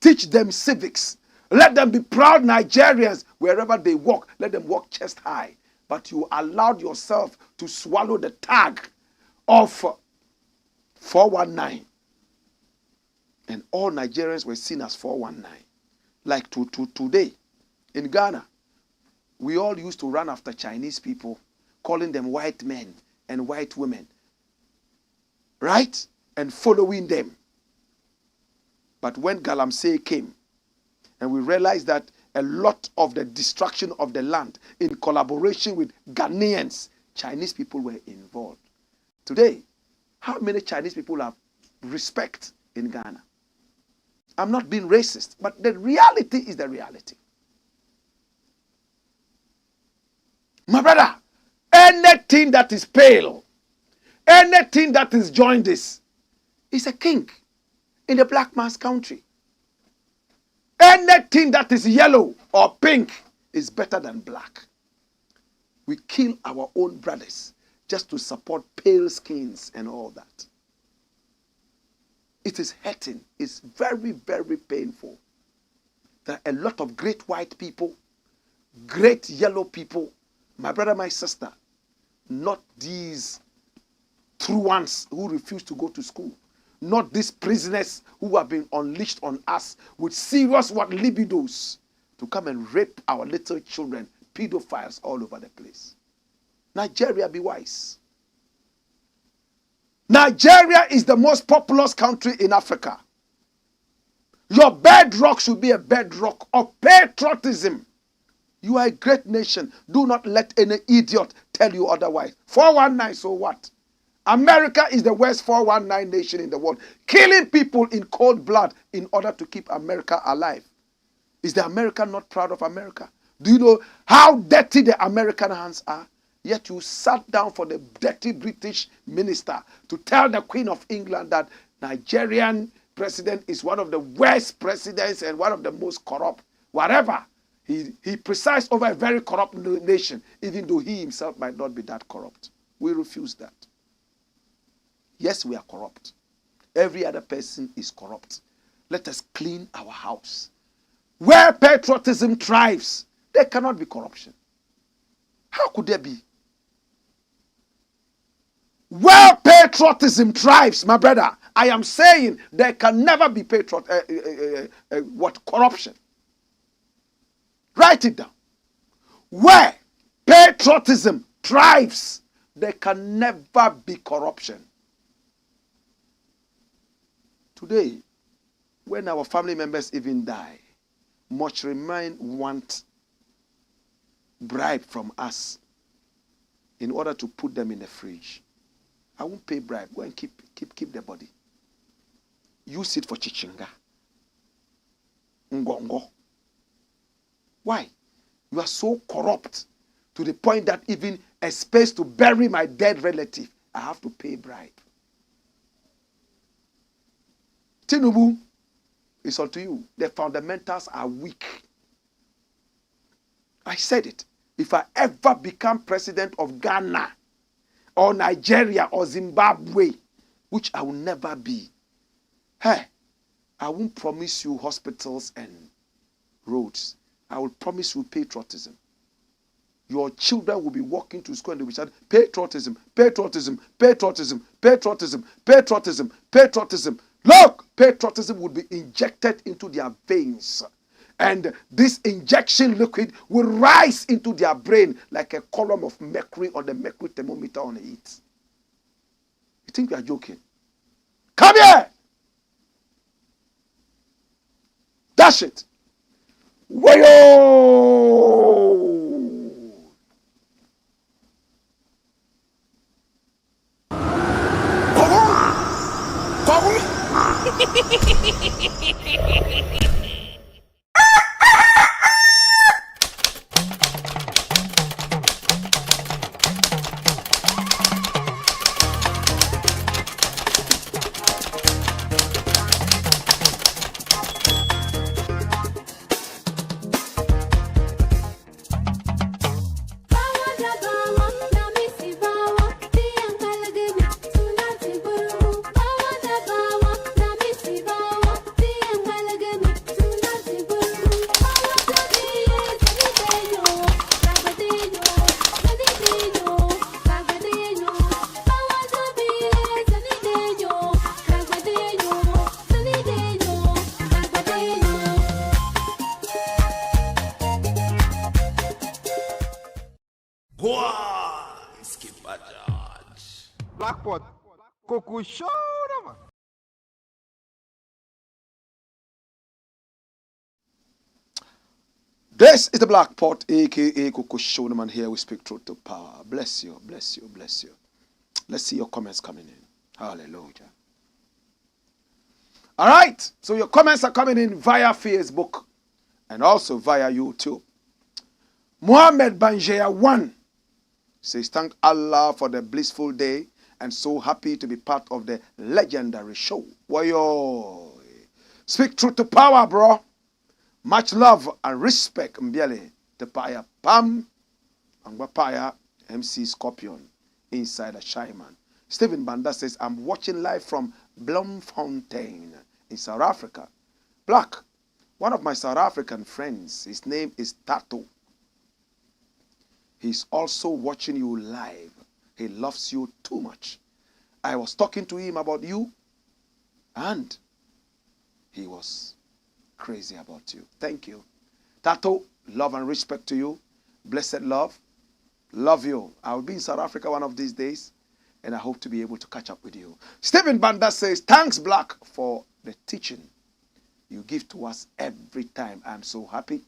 Teach them civics. Let them be proud Nigerians. Wherever they walk, let them walk chest high. But you allowed yourself to swallow the tag of 419. And all Nigerians were seen as 419. Like today, in Ghana, we all used to run after Chinese people, calling them white men and white women. Right? And following them. But when Galamsey came, and we realized that a lot of the destruction of the land, in collaboration with Ghanaians, Chinese people were involved. Today, how many Chinese people have respect in Ghana? I'm not being racist, but the reality is the reality. My brother, anything that is pale, anything that is jaundice, is a king in the black man's country. Anything that is yellow or pink is better than black. We kill our own brothers just to support pale skins and all that. It is hurting. It's very, very painful. There are a lot of great white people, great yellow people, my brother, my sister, not these true ones who refuse to go to school. Not these prisoners who have been unleashed on us with serious libidos to come and rape our little children, pedophiles all over the place. Nigeria, be wise. Nigeria is the most populous country in Africa. Your bedrock should be a bedrock of patriotism. You are a great nation. Do not let any idiot tell you otherwise. 419, so what? America is the worst 419 nation in the world, killing people in cold blood in order to keep America alive. Is the American not proud of America? Do you know how dirty the American hands are? Yet you sat down for the dirty British minister to tell the Queen of England that Nigerian president is one of the worst presidents and one of the most corrupt. Whatever. He presides over a very corrupt nation, even though he himself might not be that corrupt. We refuse that. Yes, we are corrupt. Every other person is corrupt. Let us clean our house. Where patriotism thrives, there cannot be corruption. How could there be? Where patriotism thrives, my brother, I am saying there can never be corruption. Write it down. Where patriotism thrives, there can never be corruption. Today, when our family members even die, much remain want bribe from us in order to put them in the fridge. I won't pay bribe. Go and keep the body. Use it for chichinga. Ngongo. Why? You are so corrupt to the point that even a space to bury my dead relative, I have to pay bribe. Tinubu, it's up to you. The fundamentals are weak. I said it. If I ever become president of Ghana or Nigeria or Zimbabwe, which I will never be, hey, I won't promise you hospitals and roads. I will promise you patriotism. your children will be walking to school and they will shout, patriotism, patriotism, patriotism, patriotism, patriotism, patriotism. Look, patriotism would be injected into their veins. And this injection liquid will rise into their brain like a column of mercury on the mercury thermometer on it. You think we are joking? Come here! Dash it! Wayo! Blackpot. Coco show, man. This is the Black Pot, aka Coco Shoneman. Here we speak truth to power. Bless you, bless you, bless you. Let's see your comments coming in. Hallelujah. All right, so your comments are coming in via Facebook and also via YouTube. Muhammad Banjaya 1 says, thank Allah for the blissful day and so happy to be part of the legendary show. Wayo. Speak truth to power, bro. Much love and respect, Mbiele, Tepaya Pam, Angbapaya, MC Scorpion, inside a Shyman. Stephen Banda says, I'm watching live from Bloemfontein in South Africa. Blakk, one of my South African friends, his name is Tato. He's also watching you live. He loves you too much. I was talking to him about you, and he was crazy about you. Thank you. Tato, love and respect to you. Blessed love. Love you. I will be in South Africa one of these days, and I hope to be able to catch up with you. Stephen Banda says, thanks, Blakk, for the teaching you give to us every time. I'm so happy.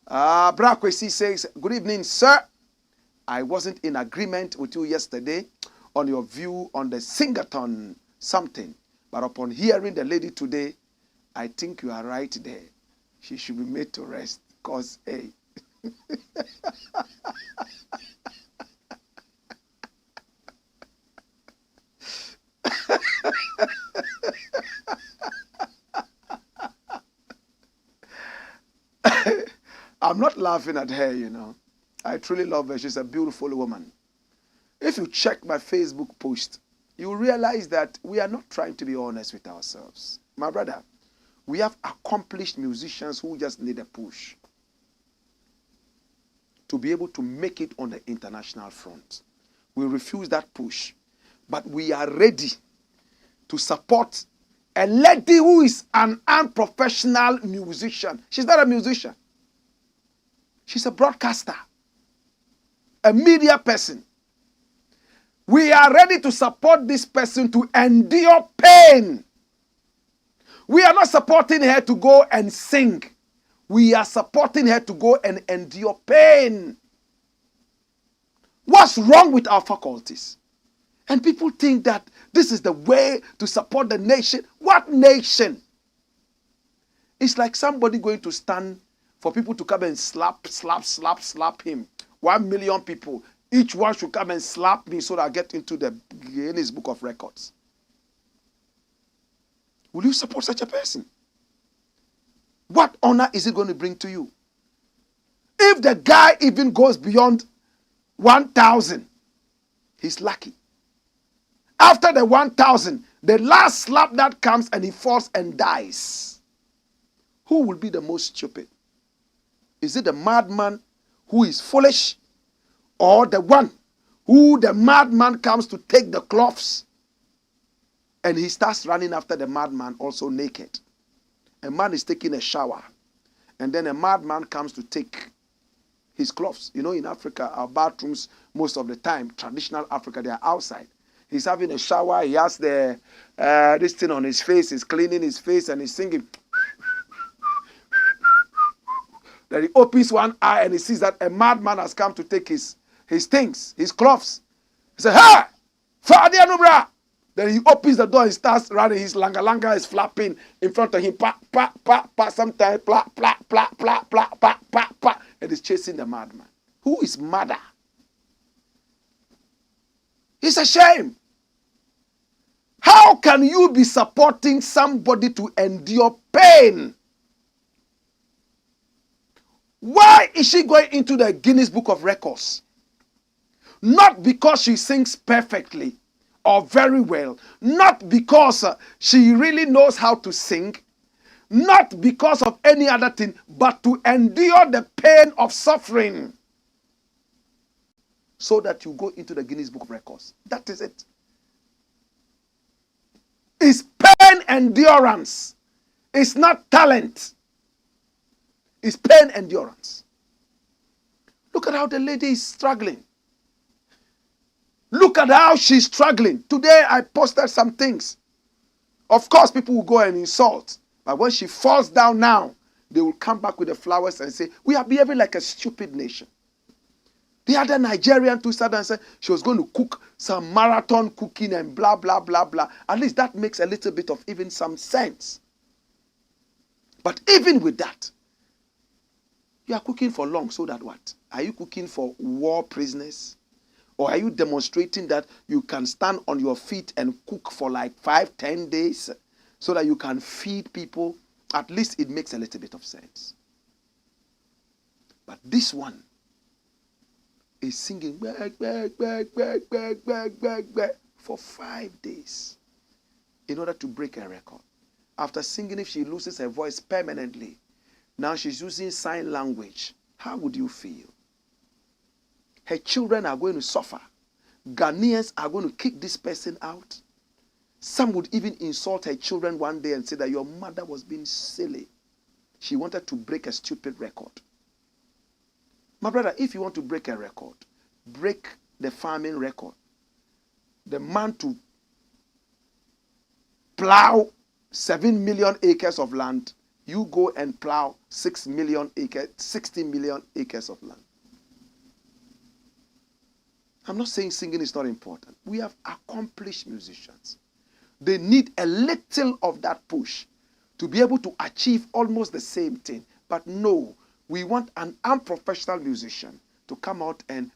Brakwesi says, good evening, sir. I wasn't in agreement with you yesterday on your view on the Singaton something. But upon hearing the lady today, I think you are right there. She should be made to rest. Because, hey. I'm not laughing at her, you know. I truly love her. She's a beautiful woman. If you check my Facebook post, you will realize that we are not trying to be honest with ourselves. My brother, we have accomplished musicians who just need a push to be able to make it on the international front. We refuse that push, but we are ready to support a lady who is an unprofessional musician. She's not a musician. She's a broadcaster, a media person. We are ready to support this person to endure pain. We are not supporting her to go and sing. We are supporting her to go and endure pain. What's wrong with our faculties? And people think that this is the way to support the nation. What nation? It's like somebody going to stand for people to come and slap him. 1 million people. Each one should come and slap me so that I get into the Guinness Book of Records. Will you support such a person? What honor is it going to bring to you? If the guy even goes beyond 1,000, he's lucky. After the 1,000, the last slap that comes and he falls and dies. Who will be the most stupid? Is it the madman who is foolish? Or the one who the madman comes to take the cloths and he starts running after the madman also naked. A man is taking a shower and then a madman comes to take his clothes. You know, in Africa, our bathrooms, most of the time, traditional Africa, they are outside. He's having a shower. He has the this thing on his face. He's cleaning his face and he's singing. Then he opens one eye and he sees that a madman has come to take his things, his clothes. He says, "Hey, Fadi Anubra!" Then he opens the door and starts running. His langa is flapping in front of him. Pa, pa, pa, pa, sometimes, pla, pla, pla, pla, pla, pa, pa, pa. And he's chasing the madman. Who is madder? It's a shame. How can you be supporting somebody to endure pain? Why is she going into the Guinness Book of Records? Not because she sings perfectly or very well. Not because she really knows how to sing. Not because of any other thing, but to endure the pain of suffering. So that you go into the Guinness Book of Records. That is it. It's pain endurance. It's not talent. It's pain endurance. Look at how the lady is struggling. Look at how she's struggling. Today I posted some things. Of course, people will go and insult. But when she falls down now, they will come back with the flowers and say, we are behaving like a stupid nation. The other Nigerian too started and said she was going to cook some marathon cooking and blah, blah, blah, blah. At least that makes a little bit of even some sense. But even with that, you are cooking for long, so that what? Are you cooking for war prisoners? Or are you demonstrating that you can stand on your feet and cook for like 5-10 days so that you can feed people? At least it makes a little bit of sense. But this one is singing for 5 days in order to break a record. After singing, if she loses her voice permanently, now she's using sign language. How would you feel? Her children are going to suffer. Ghanaians are going to kick this person out. Some would even insult her children one day and say that your mother was being silly. She wanted to break a stupid record. My brother, if you want to break a record, break the farming record. The man to plow 7 million acres of land, you go and plow 6 million acres, 60 million acres of land. I'm not saying singing is not important. We have accomplished musicians. They need a little of that push to be able to achieve almost the same thing. But no, we want an unprofessional musician to come out and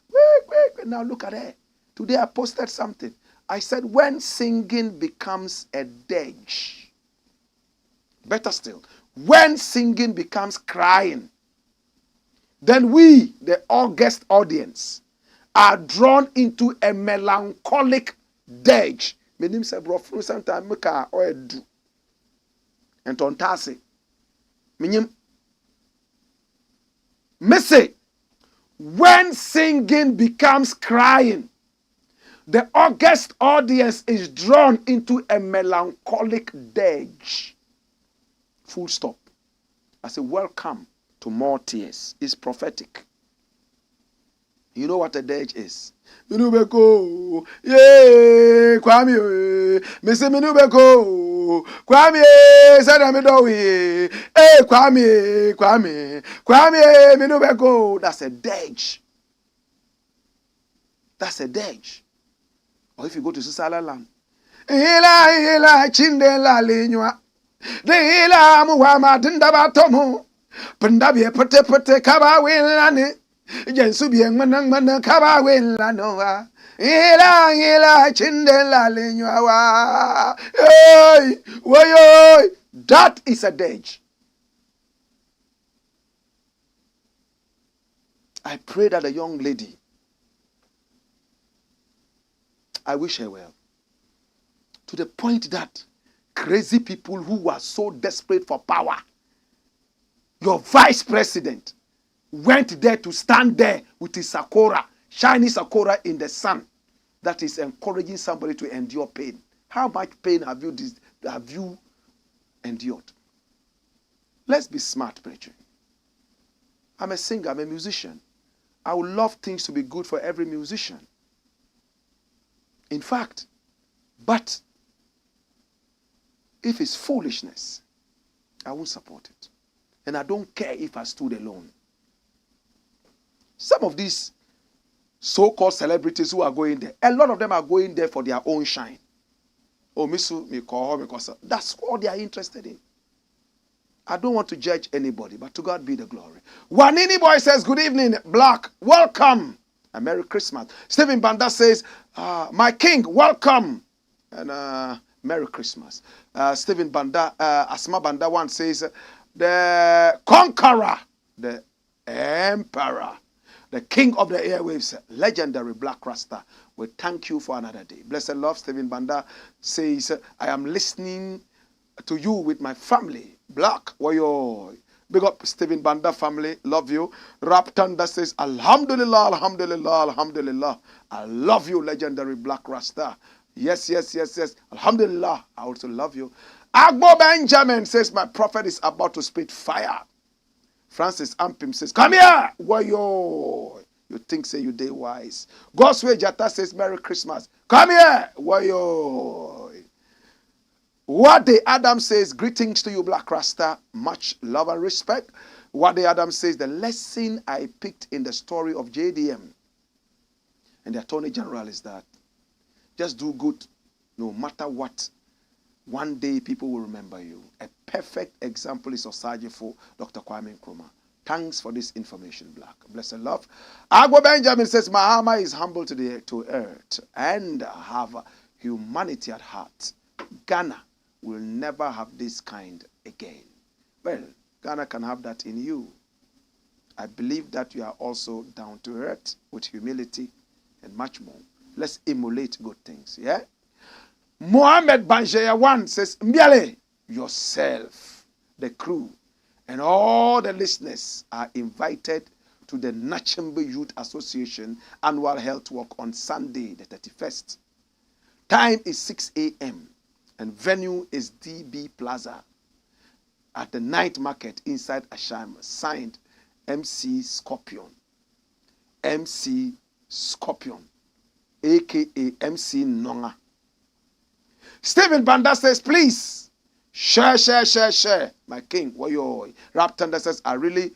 now look at her. Today I posted something. I said when singing becomes a dirge, better still, when singing becomes crying, then we, the august audience, are drawn into a melancholic dirge. Menim se brofru santa meka o edu. Entontase. Menim. Message. When singing becomes crying, the august audience is drawn into a melancholic dirge. Full stop. I say, welcome to more tears. It's prophetic. You know what a dirge is? Minubeko, yeah, Kwame, Mr. Minubeko, Kwame, Sadamidowi, eh, Kwame, Minubeko. That's a dirge. That's a dirge. Or if you go to Susala land, Hila, Chindela, Linua, the Hila, Muhammad, Ndabatomo, Pundabi, Pute, Kaba, Willani. Jensubi manang manang kaba wela noa ila chindela lenywa hey woyoy. That is a dirge. I pray that a young lady, I wish her well, to the point that crazy people who are so desperate for power, your vice president went there to stand there with his sakura Shining sakura in the sun. That is encouraging somebody to endure pain. How much pain have you endured? Let's be smart, brethren. I'm a singer, I'm a musician. I would love things to be good for every musician. In fact, but if it's foolishness, I won't support it. And I don't care if I stood alone. Some of these so-called celebrities who are going there, a lot of them are going there for their own shine. Oh, misu, me call, because that's all they are interested in. I don't want to judge anybody, but to God be the glory. Wanini Boy says, good evening, Blakk, welcome. And Merry Christmas. Stephen Banda says, my king, welcome. And Merry Christmas. Stephen Banda, Asma Banda 1 says, the conqueror, the emperor, the king of the airwaves, legendary Blakk Rasta. We thank you for another day. Blessed love, Stephen Banda says, I am listening to you with my family. Blakk, wayo. Big up Stephen Banda family, love you. Rap Thunder says, Alhamdulillah, Alhamdulillah, Alhamdulillah. I love you, legendary Blakk Rasta. Yes, yes, yes, yes. Alhamdulillah, I also love you. Agbo Benjamin says, my prophet is about to spit fire. Francis Ampim says, come here, wayo. You think say you day wise. Goswe Jata says, Merry Christmas. Come here, wayo. Wade Adam says, greetings to you, Blakk Rasta. Much love and respect. Wade Adam says, the lesson I picked in the story of JDM and the Attorney General is that just do good no matter what. One day people will remember you. A perfect example is Osajifo, Dr. Kwame Nkrumah. Thanks for this information, Blakk. Blessed love. Agbo Benjamin says, Mahama is humble to earth and have humanity at heart. Ghana will never have this kind again. Well, Ghana can have that in you. I believe that you are also down to earth with humility and much more. Let's emulate good things, yeah? Mohammed Banjeya1 says, Mbiale, yourself, the crew, and all the listeners are invited to the Nachimbe Youth Association annual health walk on Sunday, the 31st. Time is 6 a.m. and venue is DB Plaza at the night market inside Asham. Signed, MC Scorpion. MC Scorpion, a.k.a. MC Nonga. Stephen Banda says, please, share. My king, wayo. Rap Thunder says, I really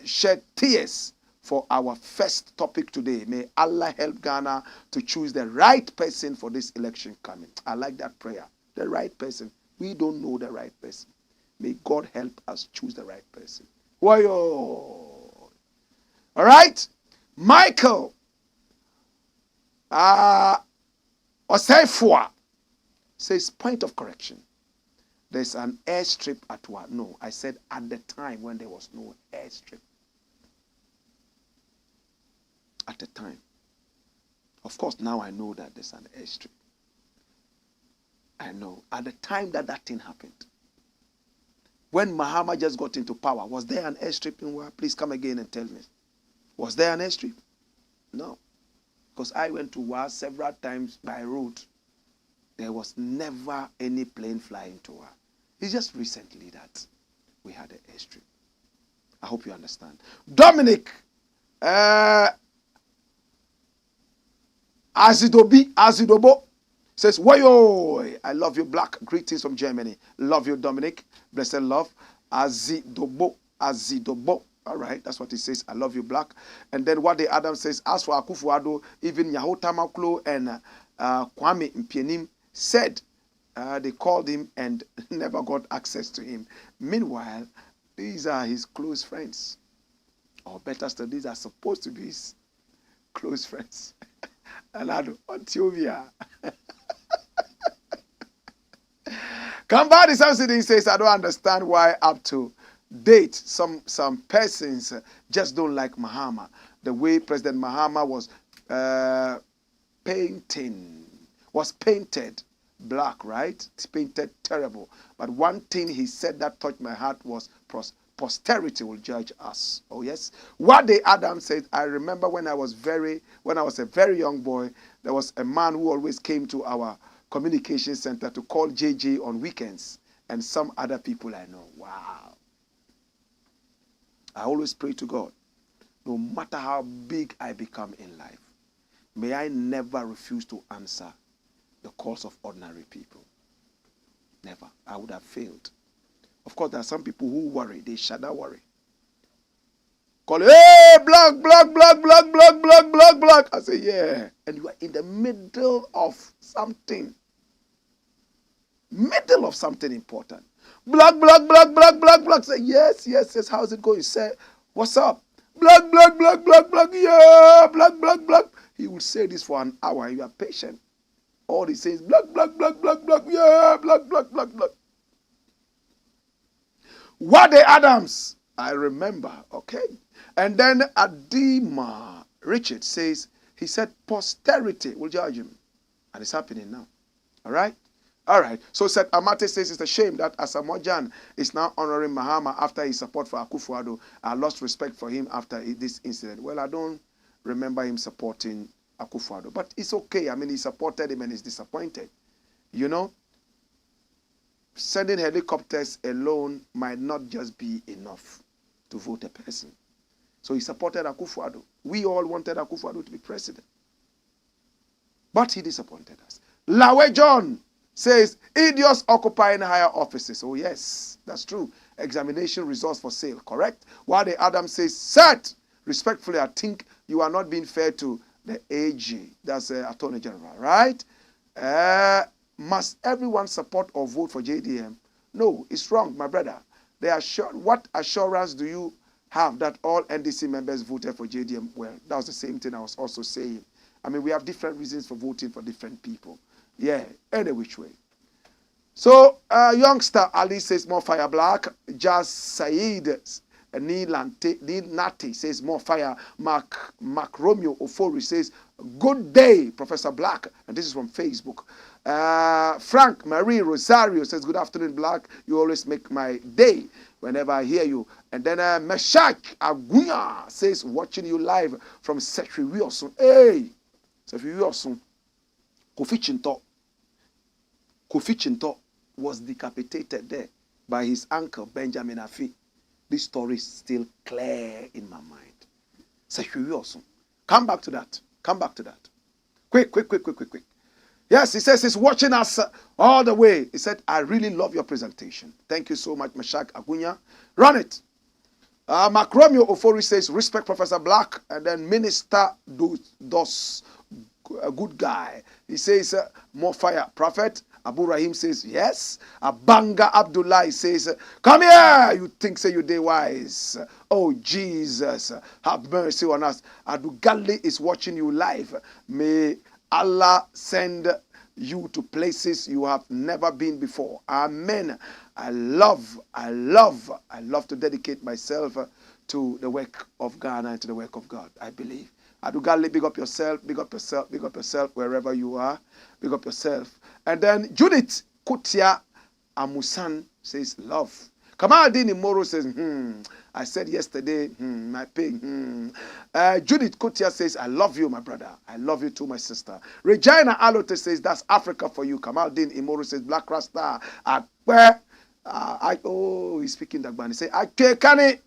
shed tears for our first topic today. May Allah help Ghana to choose the right person for this election coming. I like that prayer. The right person. We don't know the right person. May God help us choose the right person. Wayo. All right? Michael. Osefua says, point of correction. There's an airstrip at what? No, I said at the time when there was no airstrip. At the time. Of course, now I know that there's an airstrip. I know. At the time that thing happened, when Mahama just got into power, was there an airstrip in Wa? Please come again and tell me. Was there an airstrip? No. Because I went to Wa several times by road. There was never any plane flying to Wa. It's just recently that we had an airstrip. I hope you understand. Dominic Azidobo says, wayo, I love you, Blakk. Greetings from Germany. Love you, Dominic. Blessed love. Azidobo. All right, that's what he says. I love you, Blakk. And then what the Adam says, as for Akufo-Addo, even Yaho Tamaklo and Kwame Mpienim said they called him and never got access to him. Meanwhile, these are his close friends. Or better still, these are supposed to be his close friends. And Antiovia. Kambadi Samsudin says, I don't understand why up to date some persons just don't like Mahama. The way President Mahama was painted black, right? It's painted terrible. But one thing he said that touched my heart was posterity will judge us. Oh yes. What the Adam said, I remember when I was a very young boy, there was a man who always came to our communication center to call JJ on weekends, and some other people I know. Wow. I always pray to God, no matter how big I become in life, may I never refuse to answer the calls of ordinary people. Never. I would have failed. Of course, there are some people who worry. They shall worry. Call, hey, Blakk, Blakk, Blakk, Blakk, Blakk, Blakk, Blakk, Blakk. I say, yeah. And you are in the middle of something. Middle of something important. Blakk, Blakk, Blakk, Blakk, Blakk, Blakk. Say, yes, yes, yes. How's it going? Say, what's up? Blakk, Blakk, Blakk, Blakk, Blakk, yeah, Blakk, Blakk, Blakk. He will say this for an hour and you are patient. All he says, Blakk, Blakk, Blakk, Blakk, Blakk, yeah, Blakk, Blakk, Blakk, Blakk. What the Adams? I remember, okay. And then Adima Richard says, he said, posterity will judge him. And it's happening now. All right? All right. So Seth Amate says it's a shame that Asamoah is now honoring Mahama after his support for Akufo-Addo. I lost respect for him after this incident. Well, I don't remember him supporting Akufo-Addo. But it's okay. I mean, he supported him and he's disappointed. You know? Sending helicopters alone might not just be enough to vote a person. So he supported Akufo-Addo. We all wanted Akufo-Addo to be president. But he disappointed us. Lawe John says, idiots occupying higher offices. Oh yes, that's true. Examination results for sale, correct? While the Adam says, Seth, respectfully, I think you are not being fair to the AG. That's the Attorney General, right? Must everyone support or vote for JDM? No, it's wrong, my brother. What assurance do you have that all NDC members voted for JDM? Well, that was the same thing I was also saying. I mean, we have different reasons for voting for different people. Yeah, any which way. So, youngster Ali says, more fire. Blakk. Jazz Said Neil Nati says, more fire. Mark Romeo Ofori says, good day, Professor Blakk. And this is from Facebook. Frank Marie Rosario says, good afternoon, Blakk. You always make my day whenever I hear you. And then Meshach Agunya says, watching you live from Setri Wilson. Hey, Setri Wilson. Kofi Chinto was decapitated there by his uncle Benjamin Afi. This story is still clear in my mind. Setri Wilson. Come back to that. Come back to that. Quick. Yes, he says he's watching us all the way. He said, I really love your presentation. Thank you so much, Meshach Agunya. Run it. Mark Romeo Ofori says, respect Professor Blakk. And then Minister Dos, a good guy. He says, more fire. Prophet Abu Rahim says, yes. Abanga Abdullah says, come here. You think say you day wise. Oh, Jesus, have mercy on us. Adu Gali is watching you live. May Allah send you to places you have never been before. Amen. I love to dedicate myself to the work of Ghana and to the work of God. I believe. Adugali, big up yourself, wherever you are. Big up yourself. And then Judith Kutia Amusan says, love. Kamaldini Moro says, I said yesterday, my pig, Judith Kutia says, I love you, my brother. I love you too, my sister. Regina Alote says, that's Africa for you. Kamaldin Imoro says, Black Rasta. He's speaking Dagbani. He says, Ake Kane,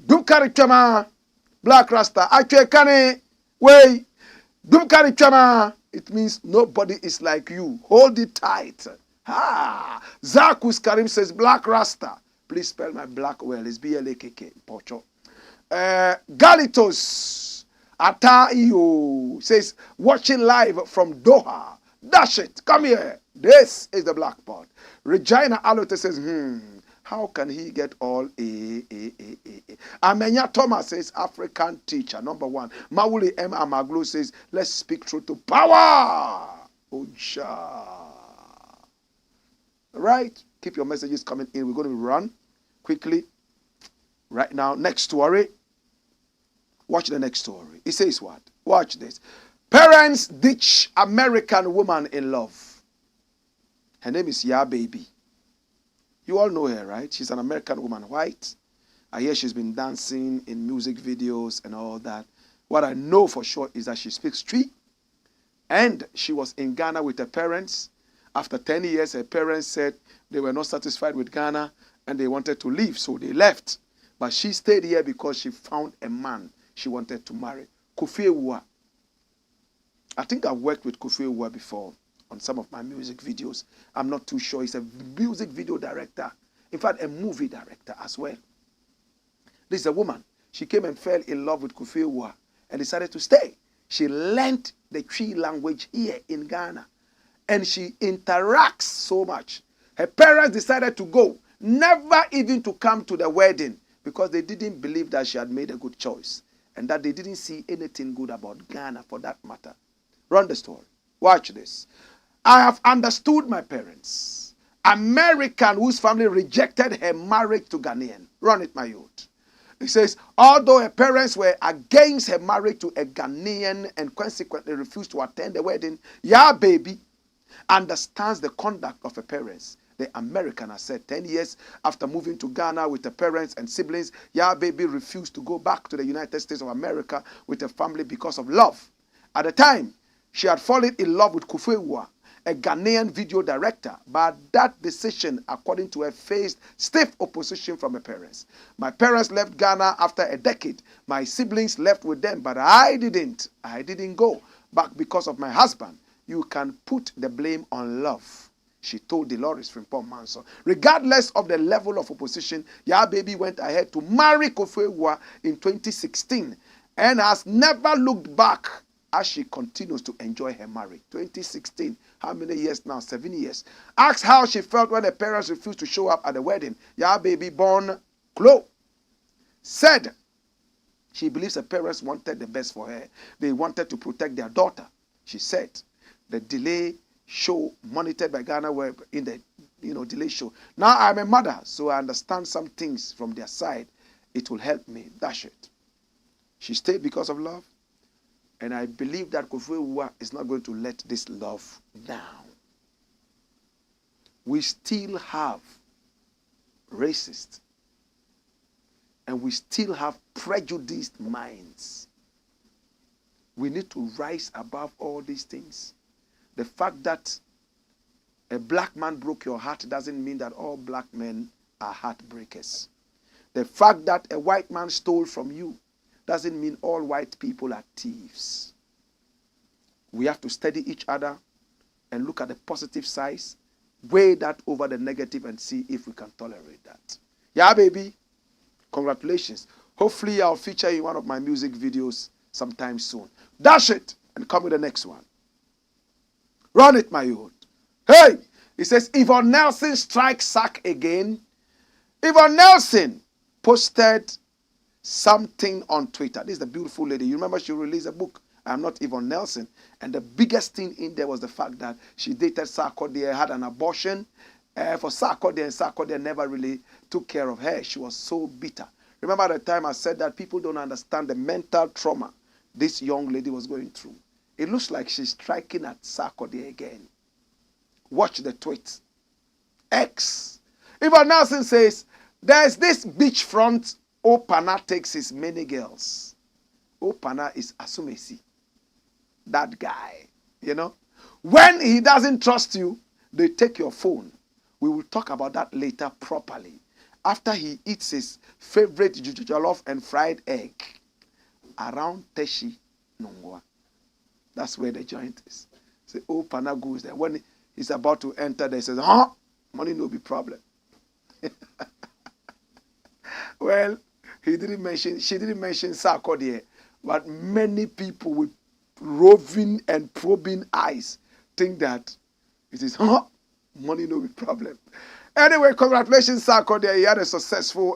Dumkari Chama, Black Rasta. Ake Kane, Way, Dumkari Chama. It means nobody is like you. Hold it tight. Zakus Karim says, Black Rasta. Please spell my black well. It's B-L-A-K-K. Pocho. Galitos Ataio says, watching live from Doha. Dash it. Come here. This is the Black Pod. Regina Alote says, how can he get all A? Amenya Thomas says, African teacher, number one. Mawuli M. Amaglu says, let's speak truth to power. Oja. Right? Keep your messages coming in. We're going to run quickly right now. Next story. Watch the next story. It says what? Watch this. Parents ditch American woman in love. Her name is Ya Baby. You all know her, right? She's an American woman, white. I hear she's been dancing in music videos and all that. What I know for sure is that she speaks Twi. And she was in Ghana with her parents. After 10 years, her parents said they were not satisfied with Ghana and they wanted to leave, so they left. But she stayed here because she found a man she wanted to marry. Kofi Ewua. I think I've worked with Kofi Ewua before on some of my music videos. I'm not too sure. He's a music video director. In fact, a movie director as well. This is a woman. She came and fell in love with Kofi Ewua and decided to stay. She learned the Twi language here in Ghana. And she interacts so much. Her parents decided to go, never even to come to the wedding, because they didn't believe that she had made a good choice and that they didn't see anything good about Ghana for that matter. Run the story. Watch this. I have understood my parents. American whose family rejected her marriage to Ghanaian. Run it, my youth. It says, although her parents were against her marriage to a Ghanaian and consequently refused to attend the wedding, yeah, baby, understands the conduct of her parents. The American has said 10 years after moving to Ghana with her parents and siblings, yeah, baby refused to go back to the United States of America with her family because of love. At the time, she had fallen in love with Kofi Ewua, a Ghanaian video director, but that decision, according to her, faced stiff opposition from her parents. My parents left Ghana after a decade. My siblings left with them, but I didn't. I didn't go back because of my husband. You can put the blame on love, she told Dolores Frimpong Manson. Regardless of the level of opposition, Ya Baby went ahead to marry Kofi Ewua in 2016 and has never looked back as she continues to enjoy her marriage. 2016, how many years now? 7 years. Asked how she felt when her parents refused to show up at the wedding. Ya Baby, born Klo, said she believes her parents wanted the best for her. They wanted to protect their daughter. She said the delay show monitored by Ghana were in the delay show. Now I'm a mother, so I understand some things from their side. It will help me. Dash it. She stayed because of love. And I believe that Kofi Ewua is not going to let this love down. We still have racist and we still have prejudiced minds. We need to rise above all these things. The fact that a black man broke your heart doesn't mean that all black men are heartbreakers. The fact that a white man stole from you doesn't mean all white people are thieves. We have to study each other and look at the positive sides, weigh that over the negative and see if we can tolerate that. Yeah, baby. Congratulations. Hopefully I'll feature you in one of my music videos sometime soon. Dash it and come with the next one. Run it, my youth. Hey! It says, Yvonne Nelson strikes SARK again. Yvonne Nelson posted something on Twitter. This is the beautiful lady. You remember she released a book, I'm Not Yvonne Nelson. And the biggest thing in there was the fact that she dated Sarkodie, had an abortion for Sarkodie, and Sarkodie never really took care of her. She was so bitter. Remember at the time I said that people don't understand the mental trauma this young lady was going through. It looks like she's striking at Sarkodie again. Watch the tweet. X. Yvonne Nelson says, there's this beachfront Opana takes his many girls. Opana is Asumesi. That guy, When he doesn't trust you, they take your phone. We will talk about that later properly. After he eats his favorite jollof and fried egg around Teshi, Nongwa. That's where the joint is. So Opana goes there. When he's about to enter, they says, money no be problem. Well, she didn't mention Sarkodie, but many people with roving and probing eyes think that it is, money no be problem. Anyway, congratulations, Sarkodie. He had a successful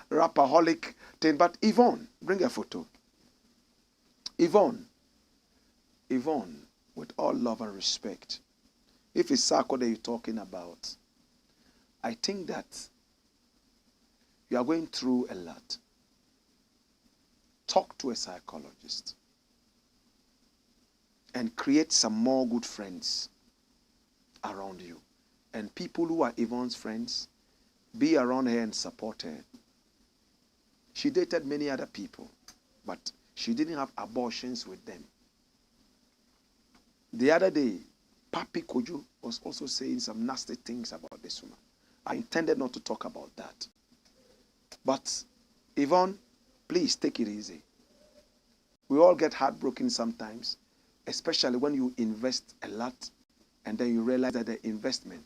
rapperholic thing. But Yvonne, bring a photo. Yvonne, with all love and respect, if it's Sarkodie you're talking about, I think that you are going through a lot. Talk to a psychologist and create some more good friends around you. And people who are Yvonne's friends, be around her and support her. She dated many other people, but she didn't have abortions with them. The other day, Papi Kojo was also saying some nasty things about this woman. I intended not to talk about that. But Yvonne, please take it easy. We all get heartbroken sometimes, especially when you invest a lot and then you realize that the investment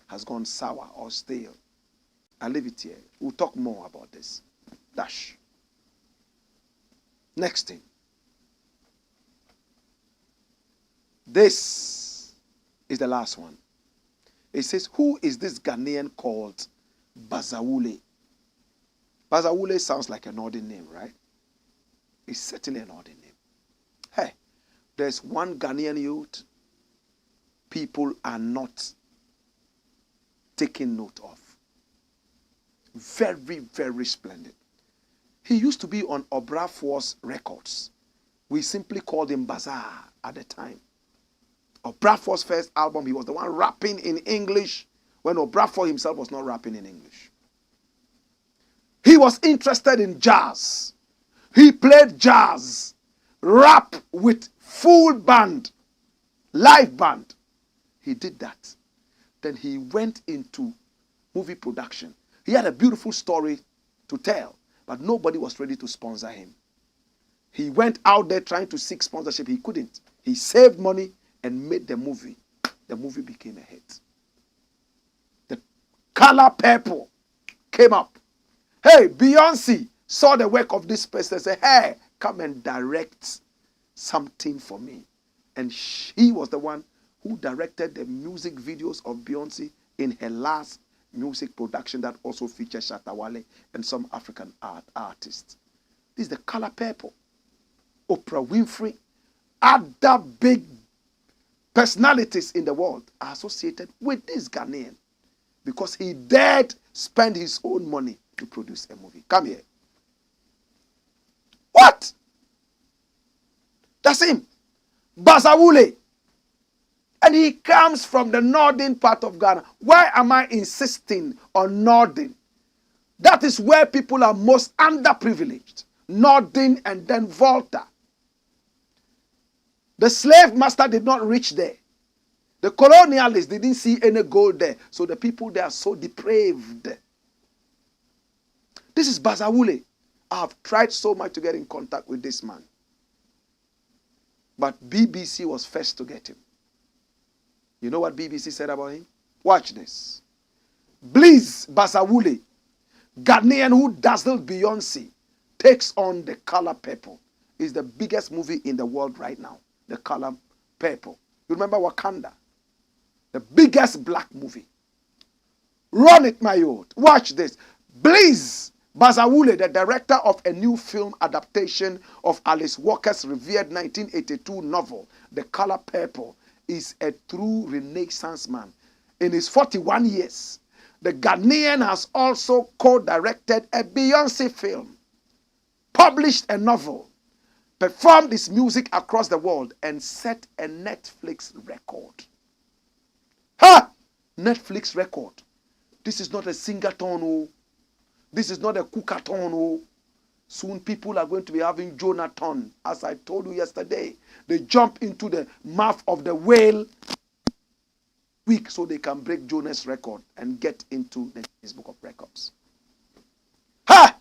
has gone sour or stale. I'll leave it here. We'll talk more about this. Dash. Next thing. This is the last one. It says, who is this Ghanaian called BAZAWULE? BAZAWULE sounds like an odd name, right? It's certainly an odd name. Hey, there's one Ghanaian youth people are not taking note of. Very, very splendid. He used to be on Obrafour's records. We simply called him Bazaar at the time. Obrafour's first album, he was the one rapping in English when Obrafour himself was not rapping in English. He was interested in jazz. He played jazz, rap with full band, live band. He did that. Then he went into movie production. He had a beautiful story to tell, but nobody was ready to sponsor him. He went out there trying to seek sponsorship. He couldn't. He saved money and made the movie. The movie became a hit. The color purple came up. Hey, Beyonce saw the work of this person and said, hey, come and direct something for me. And she was the one who directed the music videos of Beyonce in her last music production that also featured Shatta Wale and some African artists. This is the color purple. Oprah Winfrey, other big personalities in the world are associated with this Ghanaian because he dared spend his own money to produce a movie. Come here. What? That's him. BAZAWULE. And he comes from the northern part of Ghana. Why am I insisting on northern? That is where people are most underprivileged. Northern and then Volta. The slave master did not reach there. The colonialists didn't see any gold there. So the people there are so depraved. This is BAZAWULE. I have tried so much to get in contact with this man. But BBC was first to get him. You know what BBC said about him? Watch this. Please, BAZAWULE, Ghanaian who dazzled Beyonce, takes on The Color Purple. It's the biggest movie in the world right now. The Color Purple. You remember Wakanda? The biggest black movie. Run it, my youth. Watch this. Please, BAZAWULE, the director of a new film adaptation of Alice Walker's revered 1982 novel, The Color Purple, is a true Renaissance man. In his 41 years, the Ghanaian has also co-directed a Beyonce film, published a novel, performed his music across the world, and set a Netflix record. Ha! Netflix record. This is not a singathon, oh. This is not a cookathon, oh. Soon people are going to be having Jonathan. As I told you yesterday, they jump into the mouth of the whale week so they can break Jonah's record and get into the Guinness Book of Records. Ha!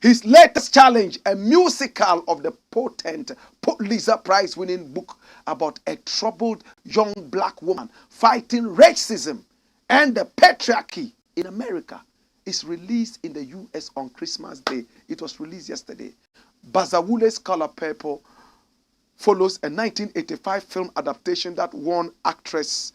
His latest challenge, a musical of the potent Pulitzer Prize winning book about a troubled young black woman fighting racism and the patriarchy in America, is released in the U.S. on Christmas Day. It was released yesterday. BAZAWULE's Color Purple follows a 1985 film adaptation that won actress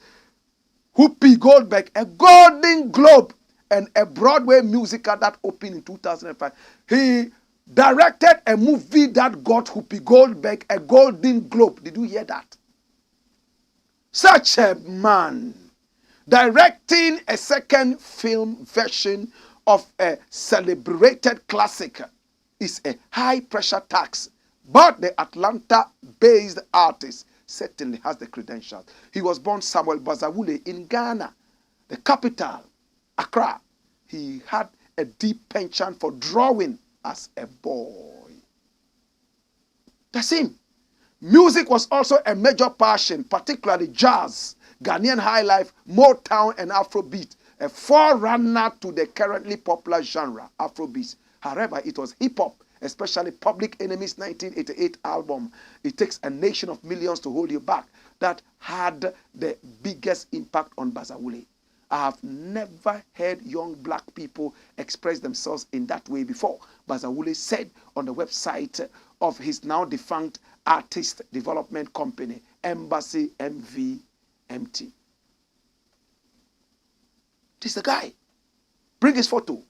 Whoopi Goldberg a Golden Globe and a Broadway musical that opened in 2005. He directed a movie that got Whoopi Goldberg a Golden Globe. Did you hear that? Such a man. Directing a second film version of a celebrated classic is a high-pressure task, but the Atlanta-based artist certainly has the credentials. He was born Samuel BAZAWULE in Ghana, the capital, Accra. he had a deep penchant for drawing as a boy. That's him. Music was also a major passion, particularly jazz, Ghanaian high life, Motown, and Afrobeat, a forerunner to the currently popular genre, Afrobeat. However, it was hip-hop, especially Public Enemy's 1988 album, It Takes a Nation of Millions to Hold You Back, that had the biggest impact on BAZAWULE. I have never heard young black people express themselves in that way before. BAZAWULE said on the website of his now defunct artist development company, Embassy MVMT. This is the guy. Bring his photo.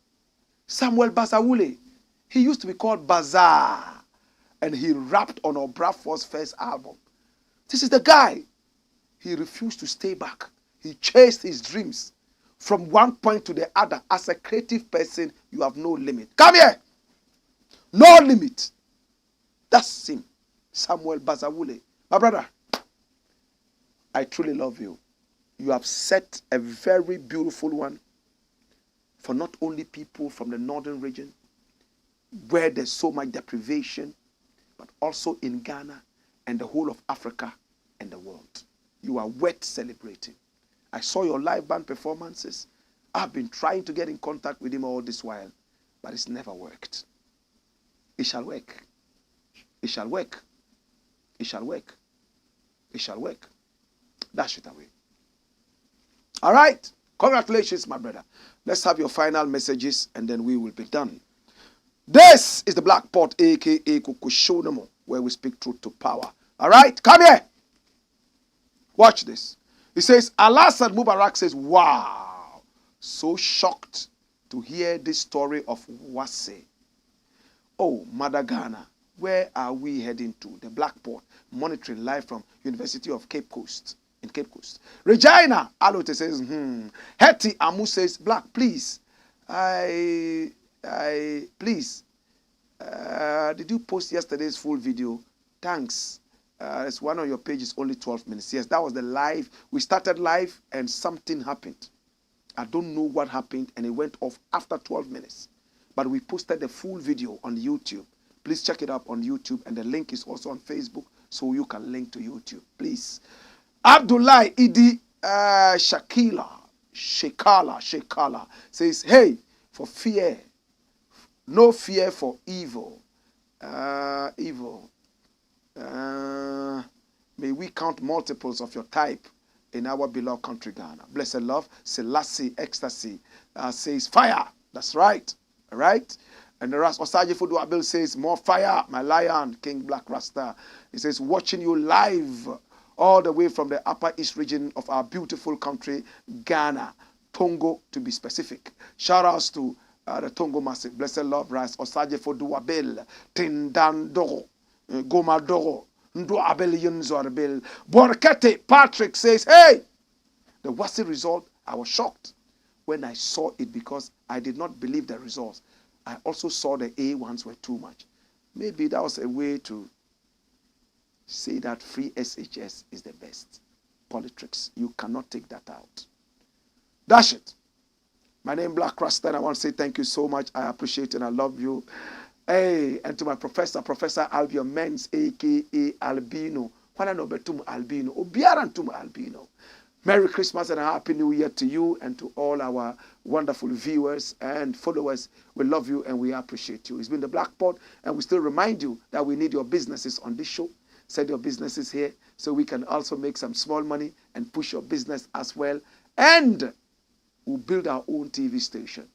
Samuel BAZAWULE. He used to be called Bazaar, and he rapped on Obrafo's first album. This is the guy. He refused to stay back. He chased his dreams from one point to the other. As a creative person, you have no limit. Come here. No limit. That's him. Samuel BAZAWULE. My brother, I truly love you. You have set a very beautiful one for not only people from the northern region, where there's so much deprivation, but also in Ghana and the whole of Africa and the world. You are worth celebrating. I saw your live band performances. I've been trying to get in contact with him all this while, but it's never worked. It shall work. It shall work. It shall work. It shall work. Dash it away. All right. Congratulations, my brother. Let's have your final messages and then we will be done. This is the Blakk Pot, a.k.a. Kukushonamo, where we speak truth to power. All right? Come here. Watch this. He says, Al-Assad Mubarak says, wow, so shocked to hear this story of WASSCE. Oh, Mother Ghana, where are we heading to? The Blakk Pot, monitoring live from University of Cape Coast, in Cape Coast. Regina Alote says, Hetty Amu says, Blakk, please, please, did you post yesterday's full video? Thanks. It's one of your pages, only 12 minutes. Yes, that was the live. We started live and something happened. I don't know what happened and it went off after 12 minutes. But we posted the full video on YouTube. Please check it up on YouTube, and the link is also on Facebook, so you can link to YouTube. Please. Abdullah Idi Shekala says, hey, for fear, no fear for evil. May we count multiples of your type in our beloved country, Ghana. Blessed love, Selassie, ecstasy, says fire. That's right. All right. And the Osaje Fudu says, more fire, my lion, King Blakk Rasta. He says, watching you live all the way from the Upper East region of our beautiful country, Ghana. Tongo, to be specific. Shout outs to the Tongo Massive. Blessed love, Ras Osaje Fudu Abel, Tindandoro, Gomadoro, Ndo Abel Yunzorabel. Borkete Patrick says, hey, the WASSCE result, I was shocked when I saw it because I did not believe the results. I also saw the A ones were too much. Maybe that was a way to say that free SHS is the best. Politics. You cannot take that out. Dash it. My name is Blakk Rasta, and I want to say thank you so much. I appreciate it and I love you. Hey, and to my professor, Professor Albion Menz, a.k.a. Albino. Wana no betum Albino. Obiarantum Albino. Merry Christmas and a Happy New Year to you and to all our wonderful viewers and followers. We love you and we appreciate you. It's been the Blakk Pot, and we still remind you that we need your businesses on this show. Send your businesses here so we can also make some small money and push your business as well. And we'll build our own TV station.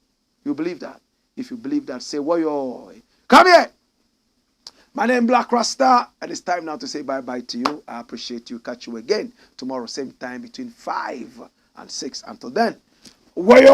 You believe that? If you believe that, say, woyoy. Come here. My name is Blakk Rasta, and it's time now to say bye-bye to you. I appreciate you. Catch you again tomorrow, same time, between 5 and 6. Until then, wayo!